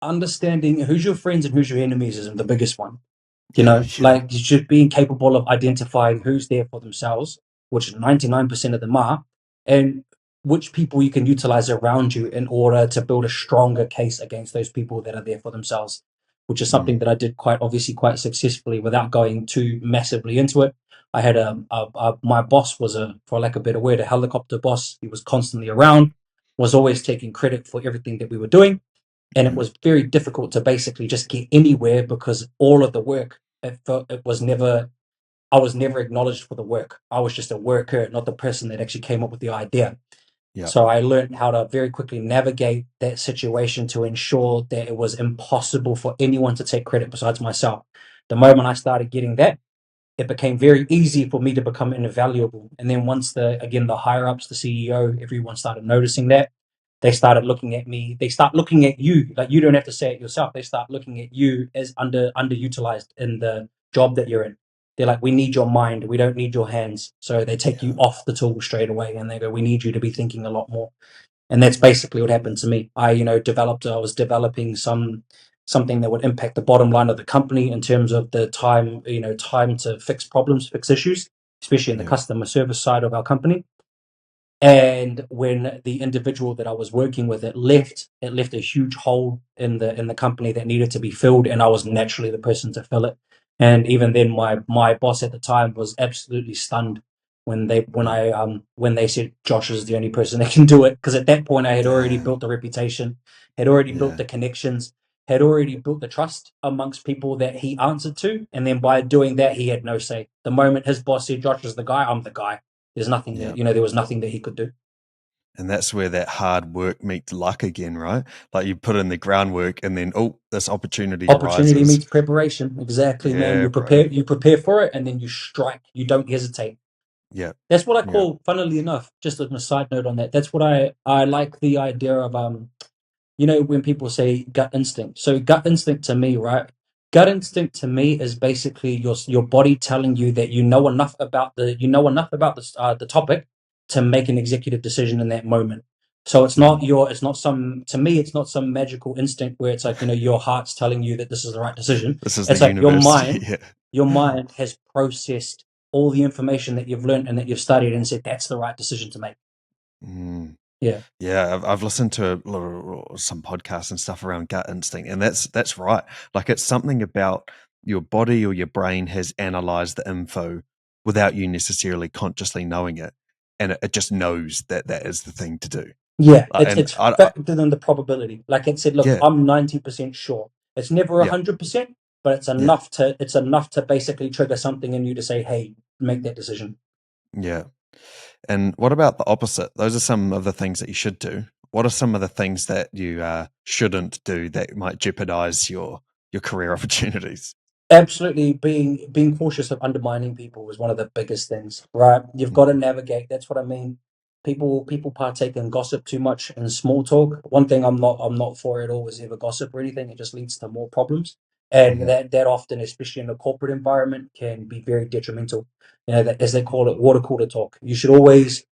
who's your friends and who's your enemies is the biggest one. Yeah, Like just being capable of identifying who's there for themselves, which 99% of them are, and which people you can utilize around you in order to build a stronger case against those people that are there for themselves, which is mm, something that I did quite obviously quite successfully without going too massively into it. I had my boss was, for lack of a better word, a helicopter boss. He was constantly around, was always taking credit for everything that we were doing, and it mm, was very difficult to basically just get anywhere because all of the work, it was never, I was never acknowledged for the work. I was just a worker, not the person that actually came up with the idea. yeah, So I learned how to very quickly navigate that situation to ensure that it was impossible for anyone to take credit besides myself. The moment I started getting that, it became very easy for me to become invaluable. And then once the higher ups, the CEO, everyone started noticing that, they started looking at me. They start looking at you, like you don't have to say it yourself. They start looking at you as underutilized in the job that you're in. They're like, we need your mind. We don't need your hands. So they take you yeah, off the tool straight away, and they go, we need you to be thinking a lot more. And that's basically what happened to me. I was developing something that would impact the bottom line of the company in terms of the time to fix problems, fix issues, especially in the yeah, customer service side of our company. And when the individual that I was working with it left a huge hole in the company that needed to be filled, and I was naturally the person to fill it. And even then, my boss at the time was absolutely stunned yeah, when they said Josh is the only person that can do it, because at that point I had already damn, built the reputation, had already built yeah. the connections, had already built the trust amongst people that he answered to, and then by doing that he had no say. The moment his boss said Josh is the guy, I'm the guy. There's nothing Yeah. that there was nothing that he could do. And that's where that hard work meets luck again, right? Like you put in the groundwork and then, oh, this opportunity Opportunity arises. meets preparation. Exactly, man. Yeah, You bro. prepare for it, and then you strike. You don't hesitate. Yeah. That's what I Yeah. call, funnily enough, just as a side note on that. That's what I like the idea of when people say gut instinct. So gut instinct to me, right? Gut instinct to me is basically your body telling you that you know enough about the topic to make an executive decision in that moment. So Hmm. it's not some to me it's not some magical instinct where it's like your heart's telling you that this is the right decision. This is the It's like your universe. mind Yeah. your mind has processed all the information that you've learned and that you've studied and said that's the right decision to make. Mm. Yeah. Yeah, I've listened to some podcasts and stuff around gut instinct, and that's right. Like it's something about your body or your brain has analyzed the info without you necessarily consciously knowing it, and it just knows that that is the thing to do. Yeah, Like, it's and it's I factored in the probability. Like it said, look, yeah, I'm 90% sure. It's never yeah, 100%, but yeah, it's enough to basically trigger something in you to say, hey, make that decision. yeah. And what about the opposite? Those are some of the things that you should do. What are some of the things that you shouldn't do that might jeopardize your career opportunities? Absolutely, being cautious of undermining people is one of the biggest things, right? You've got to navigate. That's what I mean. People partake in gossip too much and small talk. One thing I'm not for at all is ever gossip or anything. It just leads to more problems, and Mm-hmm. that often, especially in a corporate environment, can be very detrimental. You know, that, as they call it, water cooler talk. You should always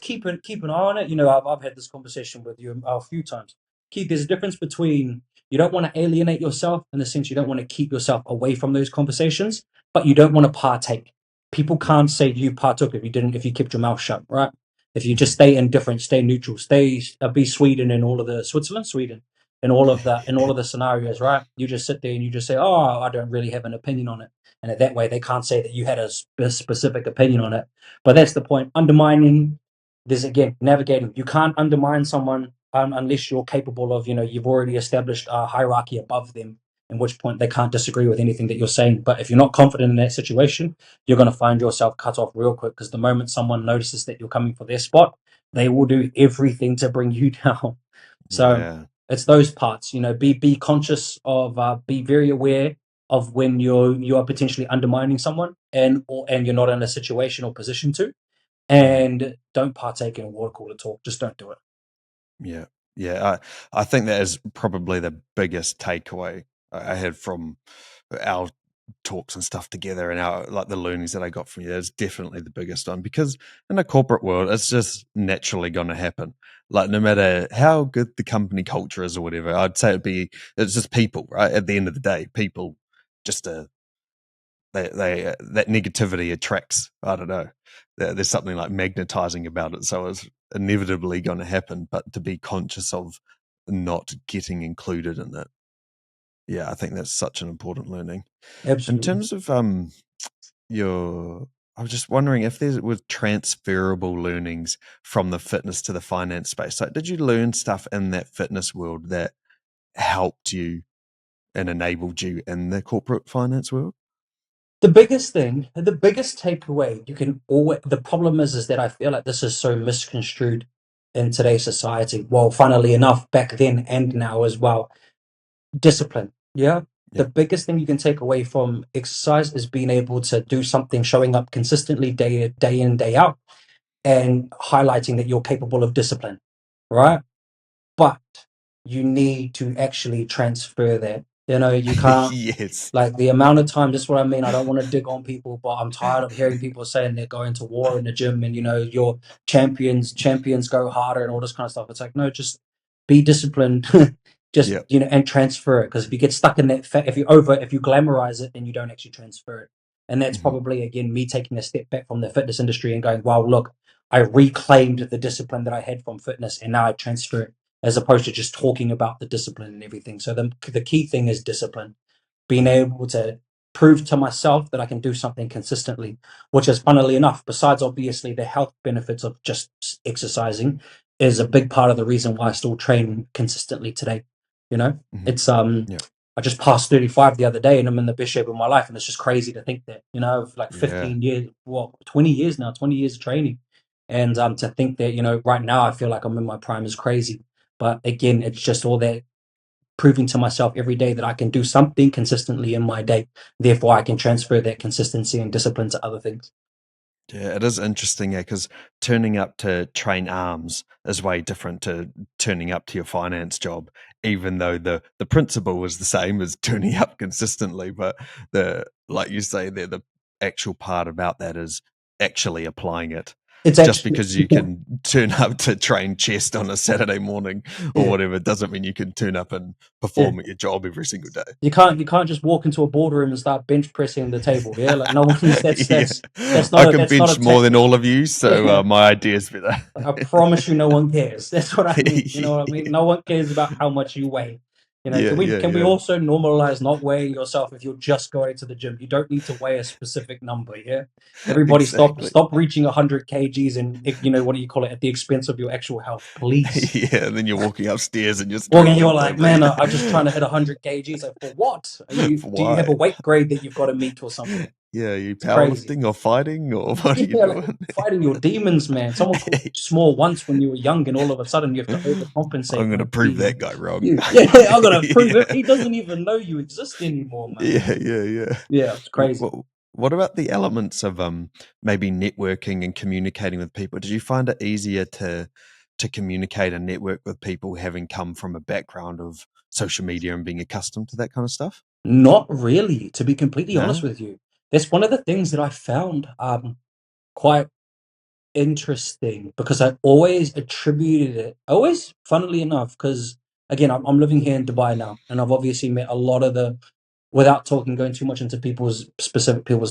keep an eye on it. You know, I've had this conversation with you a few times. Keith, there's a difference between you don't want to alienate yourself in the sense you don't want to keep yourself away from those conversations, but you don't want to partake. People Yeah. can't say you partook if you kept your mouth shut, right? If you just Mm-hmm. stay indifferent, stay neutral, stay be Sweden in all of the Sweden in all of the scenarios, right? You just sit there and you just say, "Oh, I don't really have an opinion on it," and that way they can't say that you had a specific opinion on it. But that's the point. Undermining, there's again navigating. You can't undermine someone unless you're capable of, you've already established a hierarchy above them, in which point they can't disagree with anything that you're saying. But if you're not confident in that situation, you're going to find yourself cut off real quick because the moment someone notices that you're coming for their spot, they will do everything to bring you down. So Yeah. it's those parts, be conscious of, be very aware of when you are potentially undermining someone and you're not in a situation or position to, Mm-hmm. and don't partake in a water cooler talk. Just don't do it. Yeah. Yeah. I think that is probably the biggest takeaway I had from our talks and stuff together and our like the learnings that I got from you. That's definitely the biggest one because in the corporate world, it's just naturally going to happen. Like no matter how good the company culture is or whatever, I'd say it's just people, right? At the end of the day, people just they that negativity attracts. I don't know. There's something like magnetizing about it, so it's inevitably going to happen. But to be conscious of not getting included in it, yeah, I think that's such an important learning. In Absolutely. terms of your, I was just wondering if there was transferable learnings from the fitness to the finance space. Like, did you learn stuff in that fitness world that helped you and enabled you in the corporate finance world? The biggest takeaway you can always, the problem is that I feel like this is so misconstrued in today's society. Well, funnily enough, back then and now as well. Discipline. Yeah. The Yeah. biggest thing you can take away from exercise is being able to do something, showing up consistently day in, day out, and highlighting that you're capable of discipline. Right. But you need to actually transfer that. You can't. Yes. Like the amount of time, that's what I mean. I don't want to dig on people, but I'm tired of hearing people saying they're going to war in the gym and your champions go harder and all this kind of stuff. It's like, no, just be disciplined, just Yeah. and transfer it. Because if you get stuck in that, if you glamorize it, then you don't actually transfer it. And that's Hmm. probably again me taking a step back from the fitness industry and going, wow, look, I reclaimed the discipline that I had from fitness, and now I transfer it as opposed to just talking about the discipline and everything. So the key thing is discipline, being able to prove to myself that I can do something consistently, which is funnily enough, besides obviously the health benefits of just exercising, is a big part of the reason why I still train consistently today. You know, Hmm. it's Yeah. I just passed 35 the other day and I'm in the best shape of my life. And it's just crazy to think that, like Yeah. 15 years, 20 years now, 20 years of training. And to think that, right now I feel like I'm in my prime is crazy. But again, it's just all that proving to myself every day that I can do something consistently in my day. Therefore, I can transfer that consistency and discipline to other things. Yeah, it is interesting, yeah, because turning up to train arms is way different to turning up to your finance job, even though the principle is the same as turning up consistently. But the like you say there, the actual part about that is actually applying it. It's Just actually, because you can turn up to train chest on a Saturday morning or yeah, whatever doesn't mean you can turn up and yeah. perform at your job every single day. You can't just walk into a boardroom and start bench pressing the table. Yeah, like no one's Yeah, that's I not a can that's not a bench more than tactic. all of you, so Yeah, my idea's better. I promise you, no one cares. That's what I mean. You know what I mean? Yeah. No one cares about how much you weigh. You know, Yeah, yeah, can we yeah. also normalize not weighing yourself if you're just going to the gym? You don't need to weigh a specific number. Yeah, everybody Exactly. stop reaching 100 kgs and what do you call it, at the expense of your actual health, please. Yeah, and then you're walking upstairs and you're Well, and you're struggling to like, man, breathe. I'm just trying to hit 100 kgs. Like, for what? For Do you have why? a weight grade that you've got to meet or something? Yeah, are you It's crazy. powerlifting or fighting or what are you Yeah, like doing? fighting your demons, man. Someone called you small once when you were young, and all of a sudden you have to I'm overcompensate, gonna man. prove that guy wrong. Yeah, I'm gonna prove it. Yeah, He doesn't even know you exist anymore, man. yeah, yeah, yeah. Yeah, it's crazy. What about the elements of maybe networking and communicating with people? Did you find it easier to communicate and network with people having come from a background of social media and being accustomed to that kind of stuff? Not really, to be completely honest No? with you. That's one of the things that I found quite interesting, because I always attributed it, always, funnily enough, because again, I'm living here in Dubai now, and I've obviously met a lot of the, without going too much into people's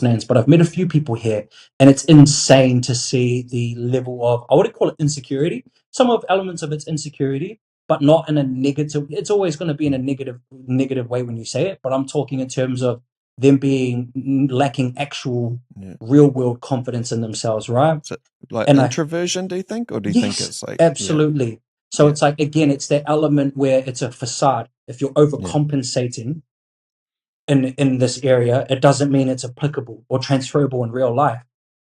names, but I've met a few people here, and it's insane to see the level of, I wouldn't call it insecurity. Some of elements of it's insecurity, but not in a negative. It's always going to be in a Mm, negative way when you say it, but I'm talking in terms of them being lacking actual yeah. real world confidence in themselves, right? So, like And I introversion, do you think, or do you think Yes, it's like, yeah, absolutely. So yeah, it's like, again, it's that element where it's a facade. If you're yeah, overcompensating in this area, it doesn't mean it's applicable or transferable in real life.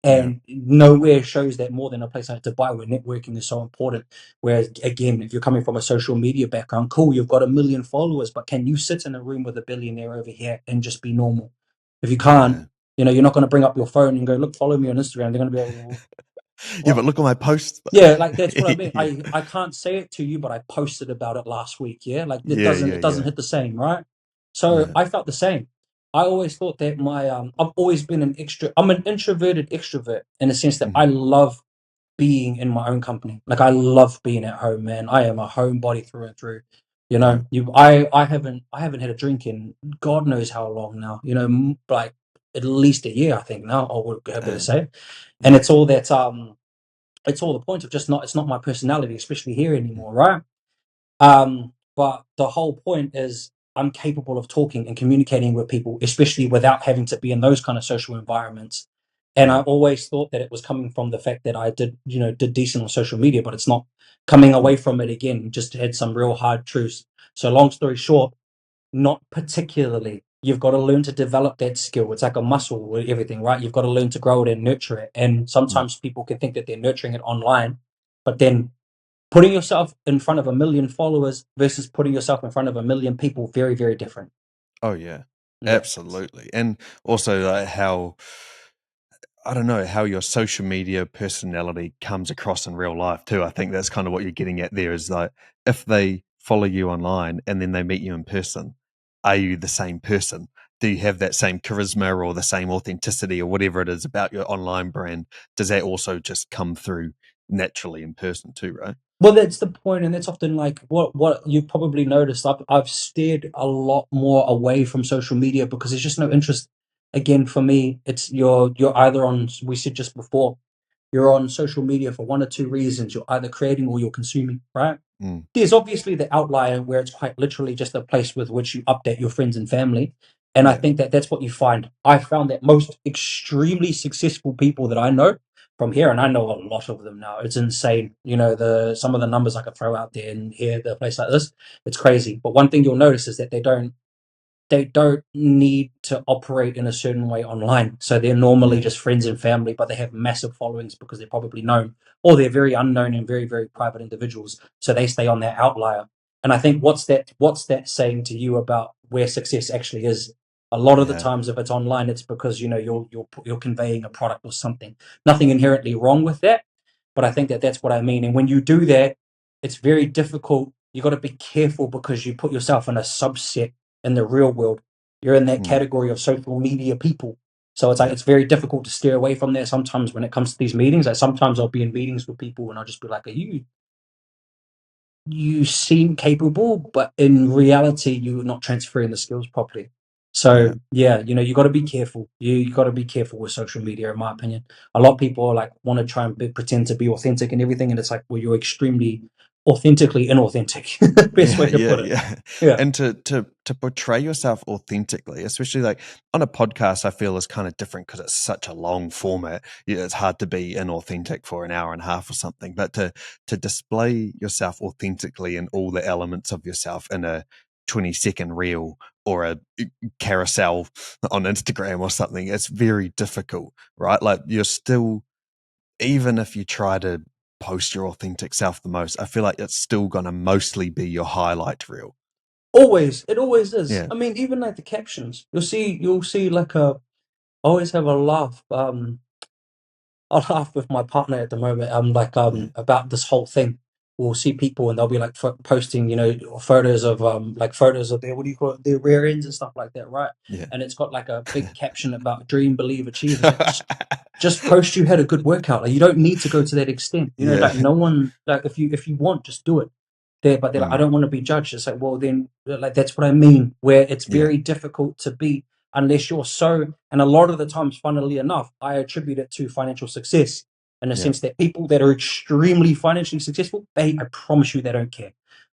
yeah, And nowhere shows that more than a place like Dubai, where networking is so important. Whereas, again, if you're coming from a social media background, cool, you've got 1 million followers, but can you sit in a room with a billionaire over here and just be normal? If you can't, yeah. you're not going to bring up your phone and go, look, follow me on Instagram. They're going to be like, "Well, Yeah, what?" but look at my posts though. Yeah, like that's what I mean. Yeah, I can't say it to you, but I posted about it last week. Yeah, like it yeah, doesn't yeah, it doesn't yeah, hit the same, right? So yeah. I felt the same. I always thought that I've always been I'm an introverted extrovert, in the sense that I Mhm. love being in my own company. Like, I love being at home, man. I am a homebody through and through. Yeah, I haven't had a drink in God knows how long now. Like at least a year, I think now. I would have to damn. say, and Yeah, it's all the point of just not, it's not my personality, especially here mm, anymore, right? But the whole point is I'm capable of talking and communicating with people, especially without having to be in those kind of social environments. And I yeah, always thought that it was coming from the fact that I did decent on social media, but it's not. Coming mm, away from it, again, just had some real hard truths. So long story short, not particularly. You've got to learn to develop that skill. It's like a muscle with everything, right? You've got to learn to grow it and nurture it. And mm. sometimes people can think that they're nurturing it online, but then putting yourself in front of 1 million followers versus putting yourself in front of 1 million people, very, very different. Oh yeah, Yeah. absolutely. And also like how I don't know how your social media personality comes across in real life too. I think that's kind of what you're getting at there is like if they follow you online and then they meet you in person, are you the same person? Do you have that same charisma or the same authenticity or whatever it is about your online brand? Does that also just come through naturally in person too, right? Well, that's the point, and that's often like what you've probably noticed. I've steered a lot more away from social media because there's just no interest. Again, for me, it's you're either on. We said just before, you're on social media for one or two reasons. You're either creating or you're consuming, right? Mm, There's obviously the outlier where it's quite literally just a place with which you update your friends and family. And I yeah. think that that's what you find. I found that most extremely successful people that I know from here, and I know a lot of them now. It's insane. The some of the numbers I could throw out there and here, the place like this, it's crazy. But one thing you'll notice is that they don't need to operate in a certain way online. So they're normally Yeah. just friends and family, but they have massive followings because they're probably known, or they're very unknown and very, very private individuals. So they stay on their outlier. And I think what's that saying to you about where success actually is? A lot of the Yeah. times, if it's online, it's because you're conveying a product or something. Nothing inherently wrong with that, but I think that that's what I mean. And when you do that, it's very difficult. You got to be careful because you put yourself in a subset in the real world. You're in that Mm, category of social media people. So it's like yeah. it's very difficult to steer away from there sometimes when it comes to these meetings. Like, sometimes I'll be in meetings with people and I'll just be like, you seem capable, but in reality you're not transferring the skills properly. Yeah. So yeah, you got to be careful. You got to be careful with social media, in my opinion. A lot of people are like want to try and pretend to be authentic and everything, and it's like, well, you're extremely authentically inauthentic. Best Yeah, way to yeah, put it. yeah. Yeah. And to portray yourself authentically, especially like on a podcast, I feel is kind of different because it's such a long format. Yeah, it's hard to be inauthentic for an hour and a half or something. But to display yourself authentically in all the elements of yourself in a 20-second reel or a carousel on Instagram or something, it's very difficult, right? Like you're still, even if you try to post your authentic self the most, I feel like it's still gonna mostly be your highlight reel. Always, it always is. Yeah, I mean, even like the captions, you'll see like a, I always have a laugh. I laugh with my partner at the moment. Like yeah, about this whole thing. We'll see people and they'll be like posting, photos of like photos of their, what do you call it, their rear ends and stuff like that, right? yeah. And it's got like a big caption about dream, believe, achieve. It's like just post you had a good workout. Like you don't need to go to that extent. Like Yeah. no one, like if you want, just do it. But they're like, I Mm, don't want to be judged. It's like, well then, like that's what I mean. Where it's yeah, very difficult to be unless you're so. And a lot of the times, funnily enough, I attribute it to financial success in the yeah, sense that people that are extremely financially successful, I promise you, they don't care.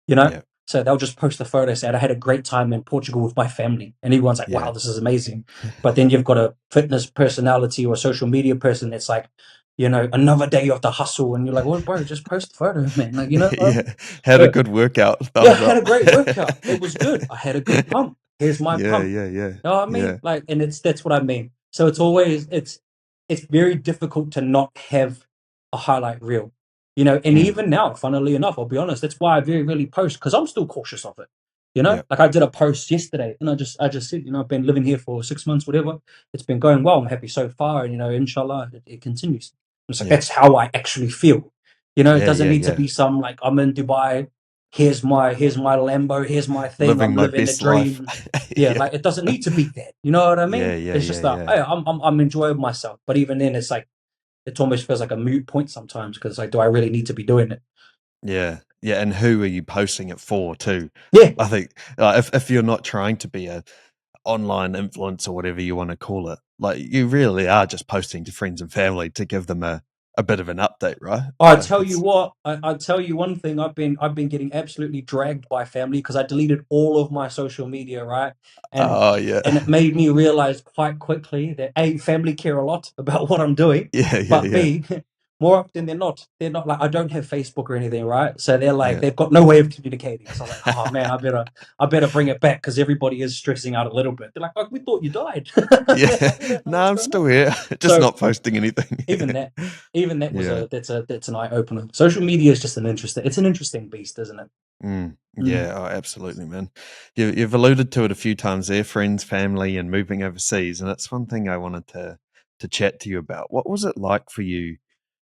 You know, yeah, so they'll just post a photo saying, I had a great time in Portugal with my family. And everyone's like, wow, yeah. this is amazing. But then you've got a fitness personality or a social media person that's like, another day of the hustle. And you're like, well, bro, just post the photo, man. Like, Yeah. Had a yeah, good workout. yeah, I Thumbs had a up. great workout. It was good. I had a good pump. Here's my Yeah, pump. yeah, yeah, You know what I yeah, mean? Like, and that's what I mean. So it's very difficult to not have a highlight reel. And mm, even now, funnily enough, I'll be honest, that's why I very rarely post because I'm still cautious of it. yeah, Like I did a post yesterday and I just said, I've been living here for 6 months, whatever. It's been going well. I'm happy so far. And inshallah, it continues. It's like yeah, that's how I actually feel. It yeah, doesn't yeah, need to yeah. be some like I'm in Dubai, here's my Lambo, here's my thing, Living I'm my living the best life. dream. Yeah, Yeah, like it doesn't need to be that. You know what I yeah, mean? yeah, It's yeah, just that yeah, hey, I'm enjoying myself. But even then it's like it almost feels like a moot point sometimes because like do I really need to be doing it? yeah, yeah. And who are you posting it for too? Yeah. I think if you're not trying to be a online influence or whatever you want to call it, like you really are just posting to friends and family to give them a bit of an update, right? I Like tell you it's what, I tell you one thing. I've been getting absolutely dragged by family because I deleted all of my social media, right? And oh yeah. and it made me realize quite quickly that A, family care a lot about what I'm doing, Yeah, yeah, but yeah. B, more often than not, they're not like I don't have Facebook or anything, right? So they're like Yeah. they've got no way of communicating. So I'm like, oh man, I better bring it back because everybody is stressing out a little bit. They're like, oh, we thought you died. They're Yeah. like, we don't know No, what's I'm going on. still here. Just So not posting anything. even that even that was Yeah. that's an eye opener. Social media is just an interesting beast, isn't it? Mm. Yeah, oh, absolutely, man. You've alluded to it a few times there, friends, family, and moving overseas, and it's one thing I wanted to chat to you about. What was it like for you?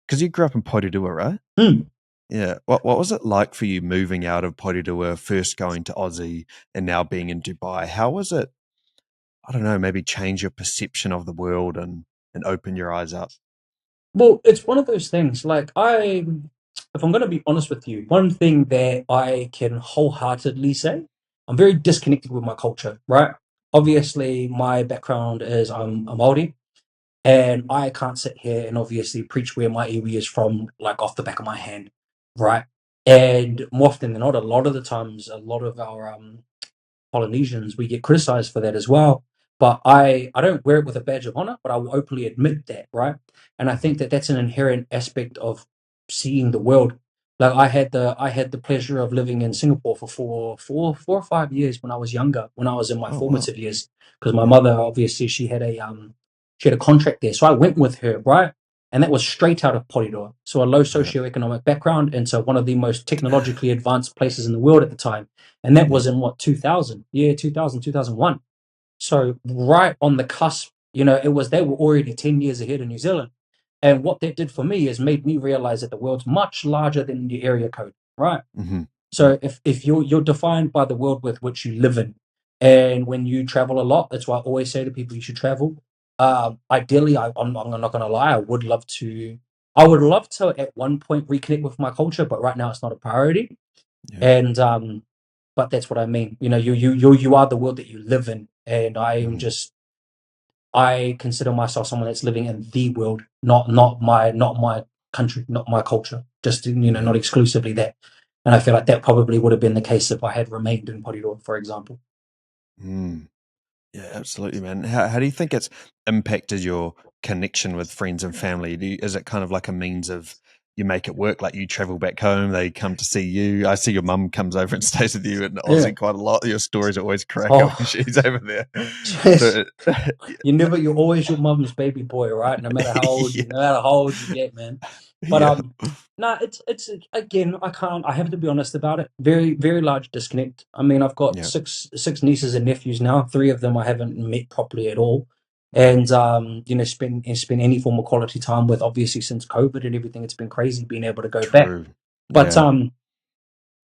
Because you grew up in Porirua, right? Mm. Yeah. What was it like for you moving out of Porirua, first going to Aussie, and now being in Dubai? How was it? I don't know, maybe change your perception of the world and open your eyes up. Well, it's one of those things. Like if I'm going to be honest with you, one thing that I can wholeheartedly say, I'm very disconnected with my culture. Right? Obviously, my background is I'm a Maori, and I can't sit here and obviously preach where my iwi is from, like off the back of my hand, right? And more often than not, a lot of the times, a lot of our Polynesians, we get criticized for that as well. But I don't wear it with a badge of honor, but I will openly admit that, right? And I Mhm. think that that's an inherent aspect of seeing the world. Like I had the pleasure of living in Singapore for 4 or 5 years when I was younger, when I was in my Oh wow. formative years, because my Yeah. mother obviously she had a contract there, so I went with her, right? And that was straight out of Porirua, so a low Yeah. socioeconomic background into one of the most technologically advanced places in the world at the time, and that Yeah. was in what 2000, yeah, 2000, 2001. So right on the cusp, it was they were already 10 years ahead of New Zealand. And what that did for me is made me realize that the world's much larger than the area code, right? Hmm. Yeah. So if you're defined by the world with which you live in, and when you travel a lot, that's why I always say to people you should travel. Ideally, I'm not gonna lie, I would love to at one point reconnect with my culture, but right now it's not a priority. Yeah. And but that's what I mean. You are the world that you live in, and Hmm. I consider myself someone that's living in the world, not my country, not my culture. Just Yeah. not exclusively that. And I feel like that probably would have been the case if I had remained in Porirua, for example. Mm. Yeah, absolutely, man. How do you think it's impacted your connection with friends and family? Is it kind of like a means of you make it work? Like you travel back home, they come to see you. I see your mum comes over and stays with you in Yeah. Aussie quite a lot. Your stories are always cracker when Oh, she's over there. yes. So, You're always your mum's baby boy, right? yeah, No matter how old you get, man. But yeah, no, it's again, I have to be honest about it. Very, very large disconnect. I mean, I've got yeah, six nieces and nephews now. Three of them I haven't met properly at all. And spend any form of quality time with, obviously since COVID and everything. It's been crazy being able to go back. true. But Yeah,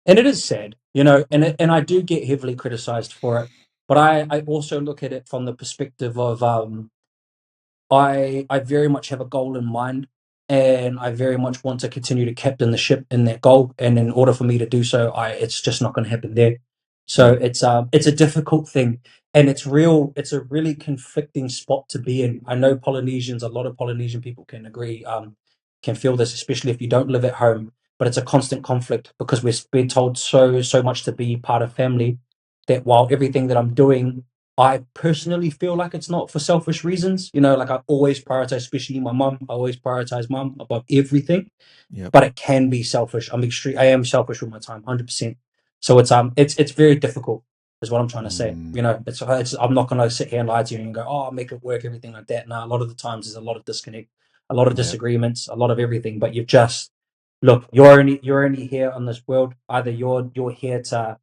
and it is sad, and I do get heavily criticized for it. But I also look at it from the perspective of I very much have a goal in mind, and I very much want to continue to captain the ship in that goal. And in order for me to do so, I it's just not going to happen there. So yeah, it's a difficult thing, and it's real. It's a really conflicting spot to be in. I know Polynesians, a lot of Polynesian people can agree, can feel this, especially if you don't live at home. But it's a constant conflict because we're being told so much to be part of family that while everything that I'm doing I personally feel like it's not for selfish reasons. Like I always prioritize, especially my mum. I always prioritize mum above everything. yeah, But it can be selfish. I am selfish with my time, 100%. So it's very difficult, is what I'm trying to say. mm, It's I'm not gonna sit here and lie to you and go, oh, I'll make it work, everything like that. Now, a lot of the times there's a lot of disconnect, a lot of yeah, disagreements, a lot of everything. But you've just look, you're only here on this world. Either you're here to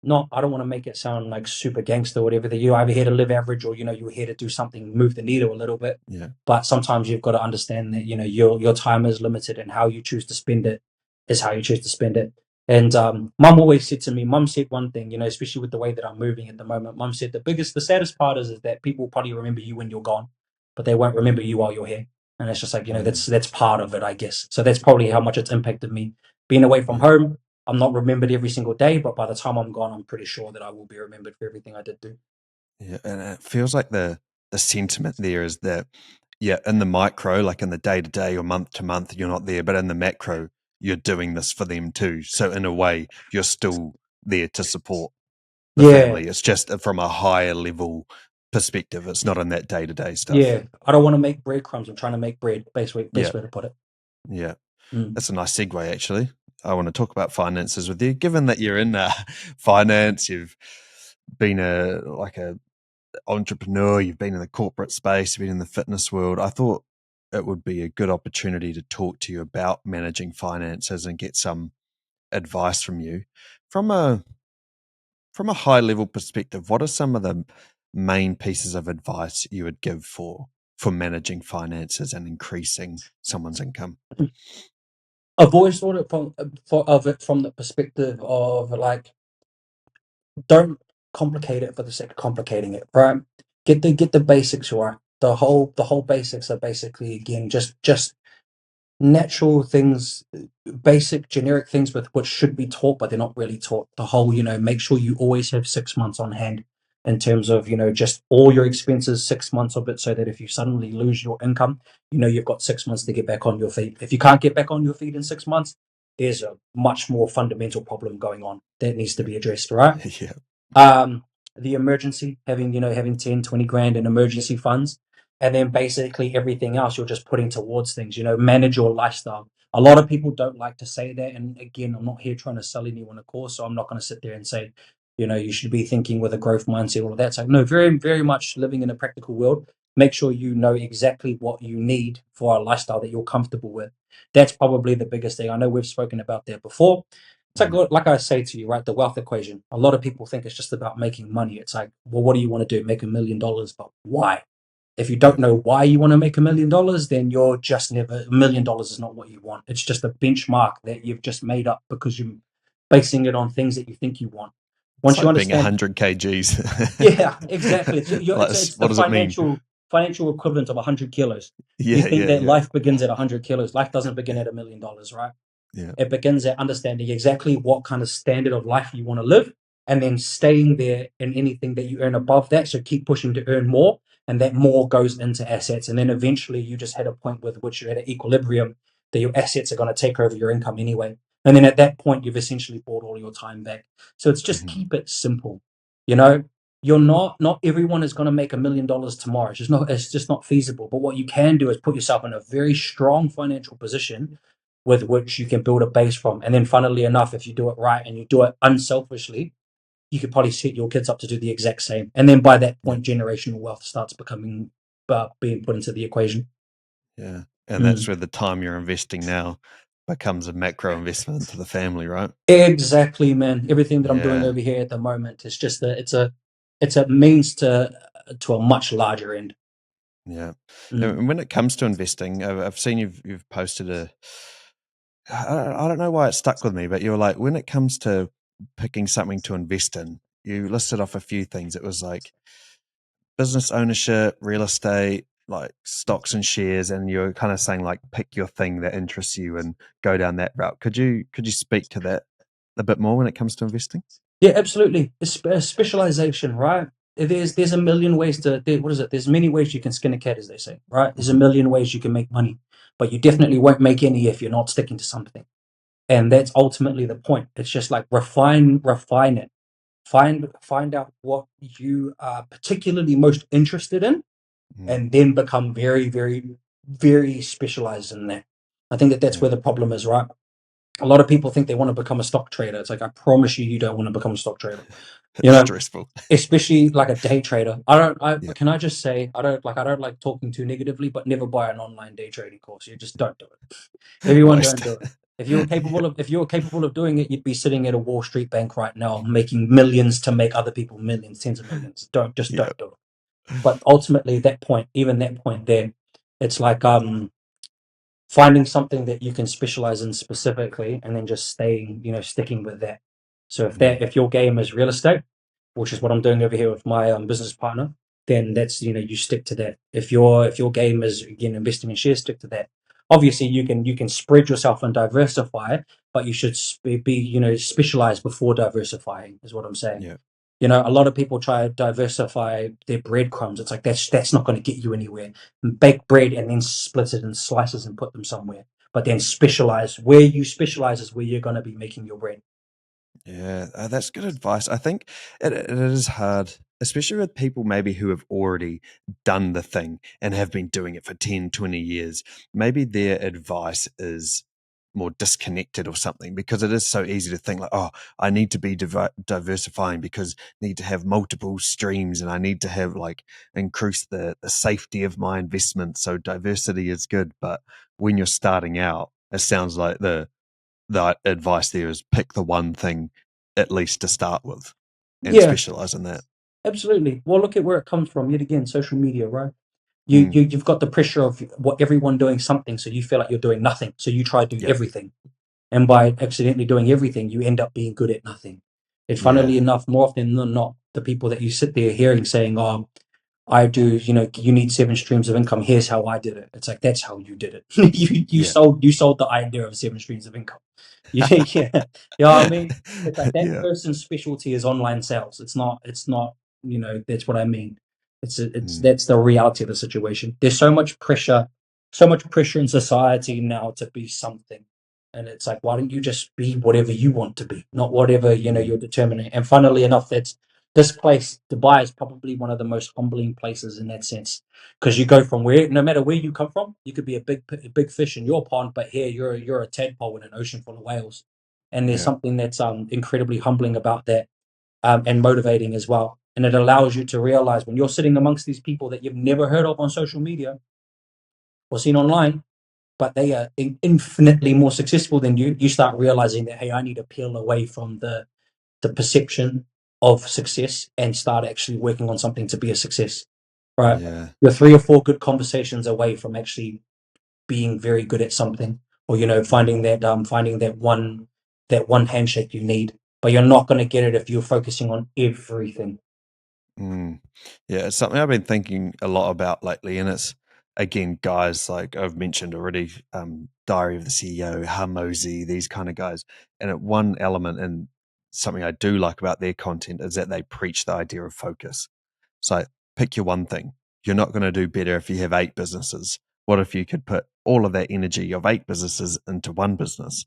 not I don't want to make it sound like super gangster or whatever that you're either here to live average or you're here to do something, move the needle a little bit. yeah, But sometimes you've got to understand that your time is limited and how you choose to spend it is how you choose to spend it. And mum said one thing, especially with the way that I'm moving at the moment. Mum said the saddest part is that people probably remember you when you're gone, but they won't remember you while you're here. And it's just like, mm, that's part of it, I guess. So that's probably how much it's impacted me. Being away from yeah. home, I'm not remembered every single day, but by the time I'm gone, I'm pretty sure that I will be remembered for everything I did do. Yeah, and it feels like the sentiment there is that yeah, in the micro, like in the day to day or month to month, you're not there, but in the macro, you're doing this for them too. So in a way, you're still there to support the Yeah, family. It's just from a higher level perspective. It's not in that day to day stuff. yeah. I don't want to make breadcrumbs. I'm trying to make bread. Yeah, Best way to put it. yeah. Mm. That's a nice segue, actually. I want to talk about finances with you. Given that you're in finance, you've been a entrepreneur, you've been in the corporate space, you've been in the fitness world. I thought it would be a good opportunity to talk to you about managing finances and get some advice from you. From a from a high level perspective, what are some of the main pieces of advice you would give for managing finances and increasing someone's income? I've always thought of it from the perspective of like, don't complicate it for the sake of complicating it, right? Get the basics right. The whole basics are basically again just natural things, basic generic things with which should be taught, but they're not really taught. The whole, make sure you always have 6 months on hand in terms of, just all your expenses, 6 months of it, so that if you suddenly lose your income, you've got 6 months to get back on your feet. If you can't get back on your feet in 6 months, there's a much more fundamental problem going on that needs to Yeah, be addressed, right? yeah, um, the emergency, having 10, 20 grand in emergency funds, and then basically everything else you're just putting towards things, manage your lifestyle. A lot of people don't like to say that. And again, I'm not here trying to sell anyone a course, so I'm not going to sit there and say, you should be thinking with a growth mindset, all of that. So no, very, very much living in a practical world. Make sure you know exactly what you need for a lifestyle that you're comfortable with. That's probably the biggest thing. I know we've spoken about that before. It's mm, like I say to you, right? The wealth equation. A lot of people think it's just about making money. It's like, well, what do you want to do? Make $1 million, but why? If you yeah. don't know why you want to make $1 million, then you're just never. $1 million is not what you want. It's just a benchmark that you've just made up because you're basing it on things that you think you want. It's Once you like being understand, 100 kgs. yeah, exactly. Like, It's what the does it mean? financial equivalent of 100 kilos. You Yeah, think yeah, that yeah, life begins at 100 kilos? Life doesn't begin at $1 million, right? yeah. It begins at understanding exactly what kind of standard of life you want to live and then staying there in anything that you earn above that. So keep pushing to earn more, and that more goes into assets. And then eventually you just hit a point with which you're at an equilibrium that your assets are going to take over your income anyway. And then at that point, you've essentially bought all your time back. So it's just Mhm. keep it simple. You know, you're not everyone is going to make $1 million tomorrow. It's just not feasible. But what you can do is put yourself in a very strong financial position with which you can build a base from. And then, funnily enough, if you do it right and you do it unselfishly, you could probably set your kids up to do the exact same. And then by that Yeah, point, generational wealth starts becoming being put into the equation. yeah, and that's Mm. where the time you're investing now becomes a macro investment into the family, right? Exactly, man. Everything that I'm doing Yeah, over here at the moment is just it's a means to a much larger end. yeah. Mm. And when it comes to investing, I've seen you've posted a. I don't know why it stuck with me, but you were like, when it comes to picking something to invest in, you listed off a few things. It was like business ownership, real estate, like stocks and shares, and you're kind of saying like pick your thing that interests you and go down that route. Could you speak to that a bit more when it comes to investing? Yeah, absolutely. It's specialization, right? There's a million ways what is it? There's many ways you can skin a cat, as they say, right? There's a Hmm. million ways you can make money, but you definitely won't make any if you're not sticking to something. And that's ultimately the point. It's just like refine it. Find out what you are particularly most interested in, Mm, and then become very, very, very specialized in that. I think that that's yeah, where the problem is, right? A lot of people think they want to become a stock trader. It's like, I promise you, you don't want to become a stock trader. You it's know, stressful. especially like a day trader. I Yeah, can I just say, I don't like talking too negatively, but never buy an online day trading course. You just don't do it. Everyone waste. don't do it. If you were capable of doing it, you'd be sitting at a Wall Street bank right now, making millions to make other people millions, tens of millions. Yeah. Don't do it. But ultimately, even that point there, it's like finding something that you can specialize in specifically, and then just sticking with that. So Mm, if your game is real estate, which is what I'm doing over here with my business partner, then that's you stick to that. If your game is, again, investing in shares, stick to that. Obviously, you can spread yourself and diversify, but you should be specialized before diversifying. Is what I'm saying. yeah. A lot of people try to diversify their breadcrumbs. It's like that's not going to get you anywhere. Bake bread and then split it in slices and put them somewhere. But then specialize. Where you specialize is where you're going to be making your bread. Yeah, that's good advice. I think it is hard, especially with people maybe who have already done the thing and have been doing it for 10, 20 years. Maybe their advice is more disconnected or something because it is so easy to think like, oh, I need to be diversifying because I need to have multiple streams and I need to have like increase the safety of my investment. So diversity is good. But when you're starting out, it sounds like the advice there is pick the one thing at least to start with and Yeah, specialize in that. absolutely. Well, look at where it comes from. Yet again, social media, right? Mm, You've got the pressure of what everyone doing something, so you feel like you're doing nothing. So you try to do yeah, everything, and by accidentally doing everything, you end up being good at nothing. And yeah, funnily enough, more often than not, the people that you sit there hearing saying, "Oh, I do, you need 7 streams of income. Here's how I did it." It's like, that's how you did it. You yeah, sold the idea of 7 streams of income. Yeah, you know what I mean? It's like that yeah, person's specialty is online sales. It's not, that's what I mean. It's mm, that's the reality of the situation. There's so much pressure in society now to be something. And it's like, why don't you just be whatever you want to be, not whatever, mm, you're determining. And funnily enough, that's this place, Dubai, is probably one of the most humbling places in that sense, because you go from no matter where you come from, you could be a big fish in your pond, but here you're a tadpole in an ocean full of whales, and there's yeah, something that's incredibly humbling about that, and motivating as well. And it allows you to realize when you're sitting amongst these people that you've never heard of on social media or seen online, but they are infinitely more successful than you. You start realizing that, hey, I need to peel away from the perception of success and start actually working on something to be a success. Right? yeah. You're 3 or 4 good conversations away from actually being very good at something, or finding that one handshake you need. But you're not going to get it if you're focusing on everything. Mm. Yeah, it's something I've been thinking a lot about lately, and it's again guys like I've mentioned already, Diary of the CEO, Harmozy, these kind of guys. And at one element and something I do like about their content is that they preach the idea of focus. So pick your one thing. You're not going to do better if you have 8 businesses. What if you could put all of that energy of 8 businesses into one business?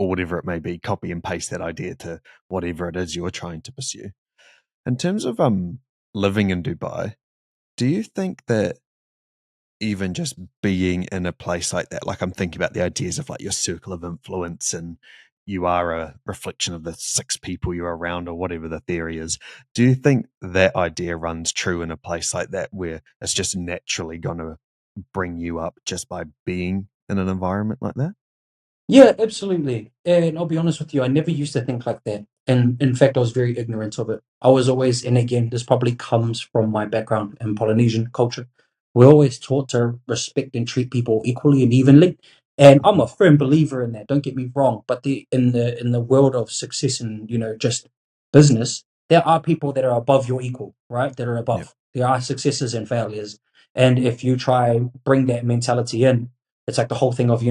or whatever it may be, copy and paste that idea to whatever it is you're trying to pursue. In terms of living in Dubai, do you think that even just being in a place like that, like I'm thinking about the ideas of like your circle of influence and you are a reflection of the 6 people you're around or whatever the theory is, do you think that idea runs true in a place like that where it's just naturally going to bring you up just by being in an environment like that? Yeah, absolutely. And I'll be honest with you, I never used to think like that. And in fact, I was very ignorant of it. I was always, and again, this probably comes from my background in Polynesian culture. We're always taught to respect and treat people equally and evenly. And I'm Hmm. a firm believer in that, don't get me wrong. But in the world of success and just business, there are people that are above your equal, right? That are Yep. above. There are successes and failures. And if you try bring that mentality in, it's like the whole thing of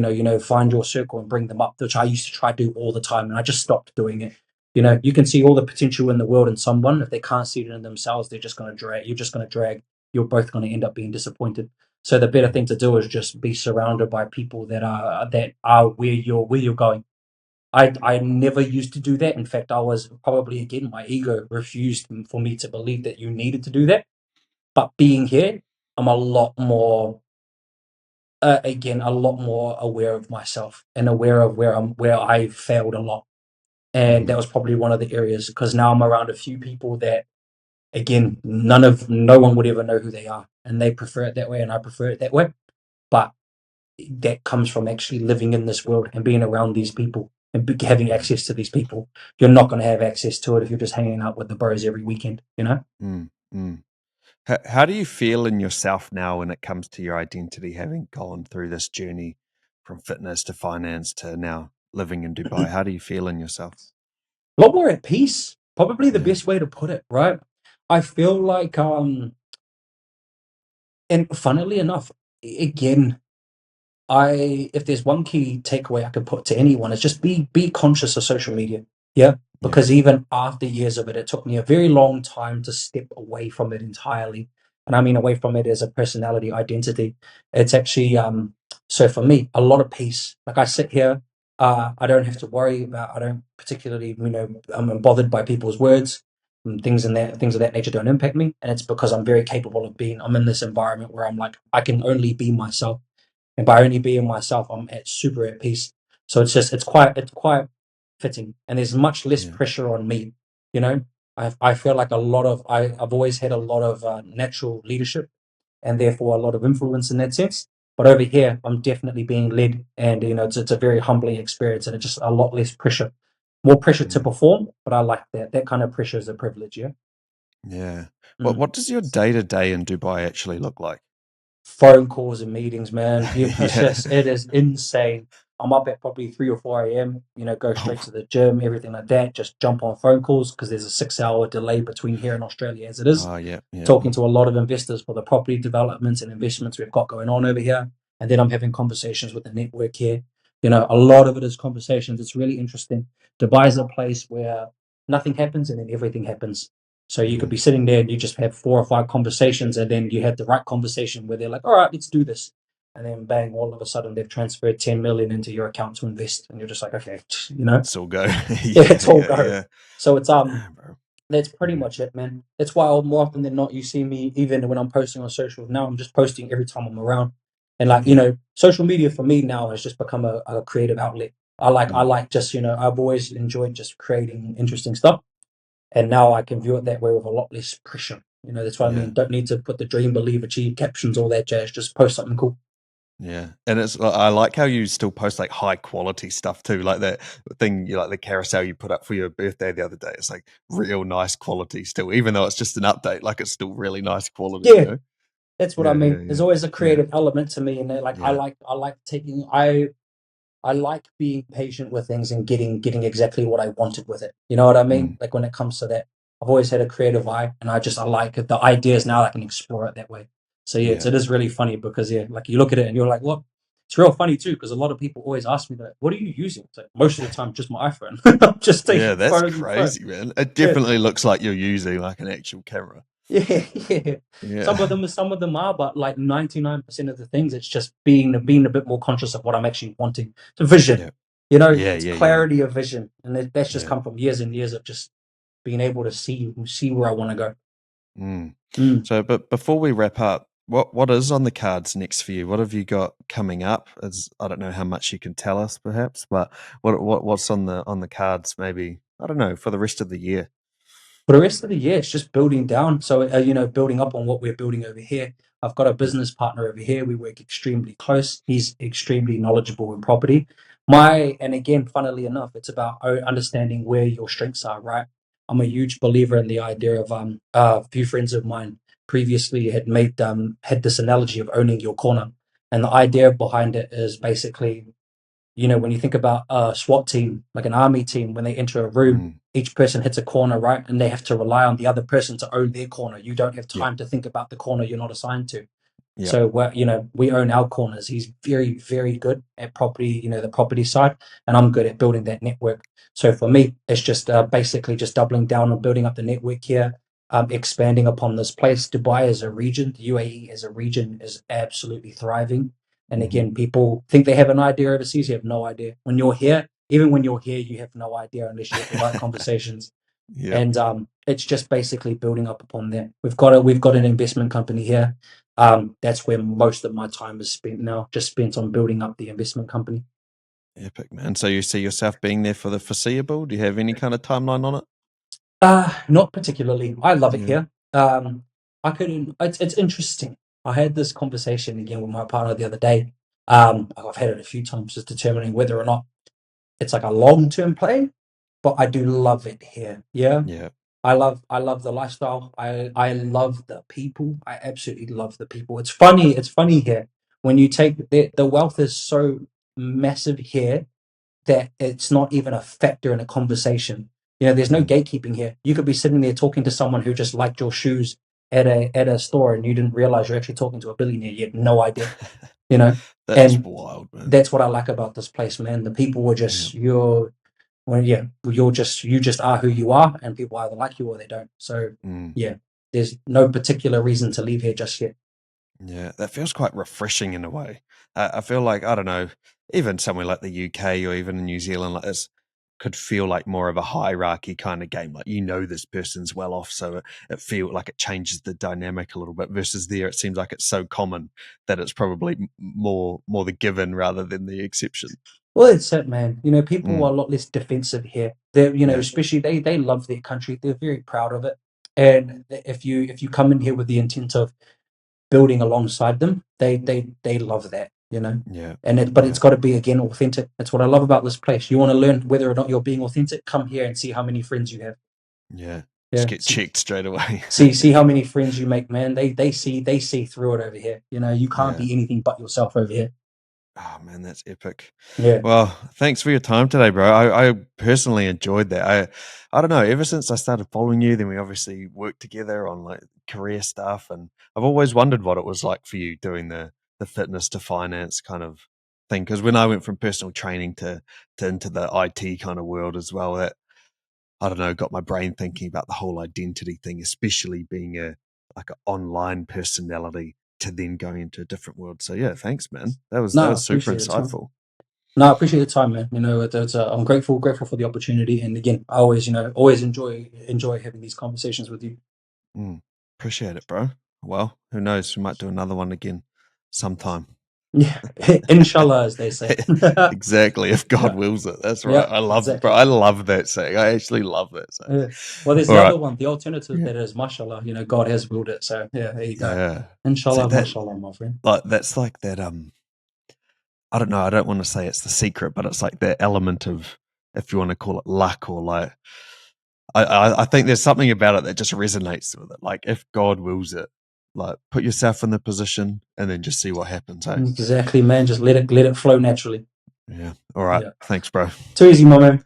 find your circle and bring them up, which I used to try to do all the time, and I just stopped doing it. You can see all the potential in the world in someone. If they can't see it in themselves, they're just going to drag. You're just going to drag. You're both going to end up being disappointed. So the better thing Hmm. to do is just be surrounded by people that are where you're going. I never used to do that. In fact, I was probably again my ego refused for me to believe that you needed to do that. But being here, I'm a lot more again a lot more aware of myself and aware of where I failed a lot, and Hmm. that was probably one of the areas because now I'm around a few people that again no one would ever know who they are, and they prefer it that way, and I prefer it that way. But that comes from actually living in this world and being around these people and having Yeah. access to these people. You're not going to have access to it if you're just hanging out with the bros every weekend. Mm, mm. How do you feel in yourself now when it comes to your identity, having gone through this journey from fitness to finance to now living in Dubai? How do you feel in yourself? A lot more at peace, probably the Yeah, best way to put it, right? I feel like and funnily enough, again, I if there's one key takeaway I could put to anyone, it's just be conscious of social media. Yeah. yeah, Because even after years of it, it took me a very long time to step away from it entirely. And I mean away from it as a personality identity. It's actually so for me, a lot of peace. Like I sit here, I don't have to worry about I don't particularly, I'm bothered by people's words. And things of that nature don't impact me. And it's because I'm very capable of I'm in this environment where I'm like, I can only be myself, and by only being myself, I'm at super at peace. So it's quite fitting, and there's much less yeah, pressure on me. You know, I feel like I've always had a lot of natural leadership, and therefore a lot of influence in that sense. But over here, I'm definitely being led, and it's a very humbling experience, and it's just a lot less pressure, more pressure to mm, perform. But I like that. That kind of pressure is a privilege. Yeah. yeah. Mm. What does your day to day in Dubai actually look like? Phone calls and meetings, man. It's Yeah. just it is insane. I'm up at probably 3 or 4 a.m. Go straight Oh, to the gym, everything like that. Just jump on phone calls because there's a 6 hour delay between here and Australia as it is. oh, yeah, yeah, Talking to a lot of investors for the property developments and investments we've got going on over here. And then I'm having conversations with the network here. A lot of it is conversations. It's really interesting. Dubai is a place where nothing happens and then everything happens. So you could hmm, be sitting there and you just have 4 or 5 conversations, and then you have the right conversation where they're like, all right, let's do this. And then bang, all of a sudden they've transferred 10 million into your account to invest. And you're just like, okay, it's all go. yeah, Yeah, it's all yeah, go. yeah. So it's Ah, bro. that's pretty Yeah, much it, man. That's why more often than not, you see me even when I'm posting on social. Now I'm just posting every time I'm around, and like yeah, social media for me now has just become a creative outlet. I mm, like just I've always enjoyed just creating interesting stuff, and now I can view it that way with a lot less pressure. That's what I yeah. mean. Don't need to put the dream, believe, achieve captions, all that jazz. Just post something cool. Yeah, and I like how you still post like high quality stuff too, like that thing you like the carousel you put up for your birthday the other day. It's like real nice quality still, even though it's just an update. Like it's still really nice quality, you Yeah, know? that's what I Yeah, yeah, mean. There's yeah, always a yeah, creative element to me, and like I yeah. like I like taking I like being patient with things and getting exactly what I wanted with it. You know what I mean? Mm, Like when it comes to that, I've always had a creative eye, and I like the ideas now. I can explore it that way. So yeah, yeah, it is really funny because yeah, like you look at it and you're like, what? It's real funny too because a lot of people always ask me that. What are you using? It's like most of the time just my iPhone. I'm just yeah. taking That's photos with my phone. crazy, man. It Yeah, definitely looks like you're using like an actual camera. yeah, yeah. Yeah, Some of them are, but like 99% of the things, it's just being a bit more conscious of what I'm actually wanting. It's a vision. yeah, Yeah, it's yeah, yeah, clarity of vision, and that's just yeah. come from years and years of just being able to see where I want to go. Mm. Mm. So, but before we wrap up, what is on the cards next for you? What have you got coming up? As I don't know how much you can tell us, perhaps, but what's on the cards? Maybe I don't know for the rest of the year. For the rest of the year, it's just building down. So, building up on what we're building over here. I've got a Yep. business partner over here. We work extremely close. He's extremely knowledgeable in property. And again, funnily enough, it's about understanding where your strengths are, right? I'm a huge believer in the idea of a few friends of mine previously had this analogy of owning your corner. And the idea behind it is basically, when you think about a SWAT team, like an army team, when they enter a room, Mm. each person hits a corner, right? And they have to rely on the other person to own their corner. You don't have Yep. time to think about the corner you're not assigned to. Yep. So we own our corners. He's very, very good at property, the property side, and I'm good at building that network. So for me, it's just basically just doubling down on building up the network here, expanding upon this place. Dubai as a region, the UAE as a region is absolutely thriving. And Hmm. again, people think they have an idea overseas. You have no idea. When you're here, even when you're here, you have no idea unless you have the right conversations. Yep. And it's just basically building up upon that. We've got an investment company here. That's where most of my time is spent now, just spent on building up the investment company. Epic, man. So you see yourself being there for the foreseeable? Do you have any kind of timeline on it? Not particularly. I love it Yeah. here. I couldn't. It's interesting. I had this conversation again with my partner the other day. I've had it a few times, just determining whether or not it's like a long-term play, but I do love it here. Yeah. Yeah. I love the lifestyle. I love the people. I absolutely love the people. It's funny here when you take the wealth is so massive here that it's not even a factor in a conversation. There's no Mm. gatekeeping here. You could be sitting there talking to someone who just liked your shoes at a store, and you didn't realize you're actually talking to a billionaire. You had no idea. You know, That's and wild, man. that's what I like about this place, man. The people were Yeah. just you just are who you are, and people either like you or they don't. So Mm. yeah, there's no particular reason to leave here just yet. Yeah, that feels quite refreshing in a way. I feel like I don't know, even somewhere like the UK or even in New Zealand, like this could feel like more of a hierarchy kind of game. Like this person's well off, so it feel like it changes the dynamic a little bit. Versus there, it seems like it's so common that it's probably more the given rather than the exception. Well, it's it, man. People are Mm. a lot less defensive here. They're, Yeah, especially they love their country. They're very proud of it. And if you come in here with the intent of building alongside them, they love that. yeah, But yeah, it's got to be again authentic. That's what I love about this place. You want to learn whether or not you're being authentic. Come here and see how many friends you have. yeah. Just Yeah, get checked straight away. see how many friends you make, man. They see through it over here. You can't Yeah. be anything but yourself over here. Oh man, that's epic. Yeah. Well, thanks for your time today, bro. I personally enjoyed that. I don't know, ever since I started following you, then we obviously worked together on like career stuff, and I've always wondered what it was like for you doing the fitness to finance kind of thing. Because when I went from personal training to into the IT kind of world as well, that I don't know, got my brain thinking about the whole identity thing, especially being a like an online personality to then going into a different world. So yeah, thanks, man. That No, I was super appreciate the time. insightful. No, I appreciate the time, man. I'm grateful for the opportunity, and again, I always enjoy having these conversations with you. Mm, appreciate it, bro. Well, who knows? We might do another one again sometime. Yeah, inshallah, as they say. Exactly, if God Yeah, wills it. That's right. yeah, I love, bro. exactly. I love that saying. I actually love that saying. Yeah. Well, there's All the right. other one, the alternative Yeah. that is, mashallah. God has willed it. So yeah, there you go. Yeah. See Inshallah, that mashallah, my friend. like that's like that I don't know, I don't want to say it's the secret, but it's like that element of if you want to call it luck or like I think there's something about it that just resonates with it. Like if God wills it, like put yourself in the position and then just see what happens. Hey. Exactly, man. Just let it flow naturally. Yeah. All right. Yeah. Thanks, bro. Too easy, my man.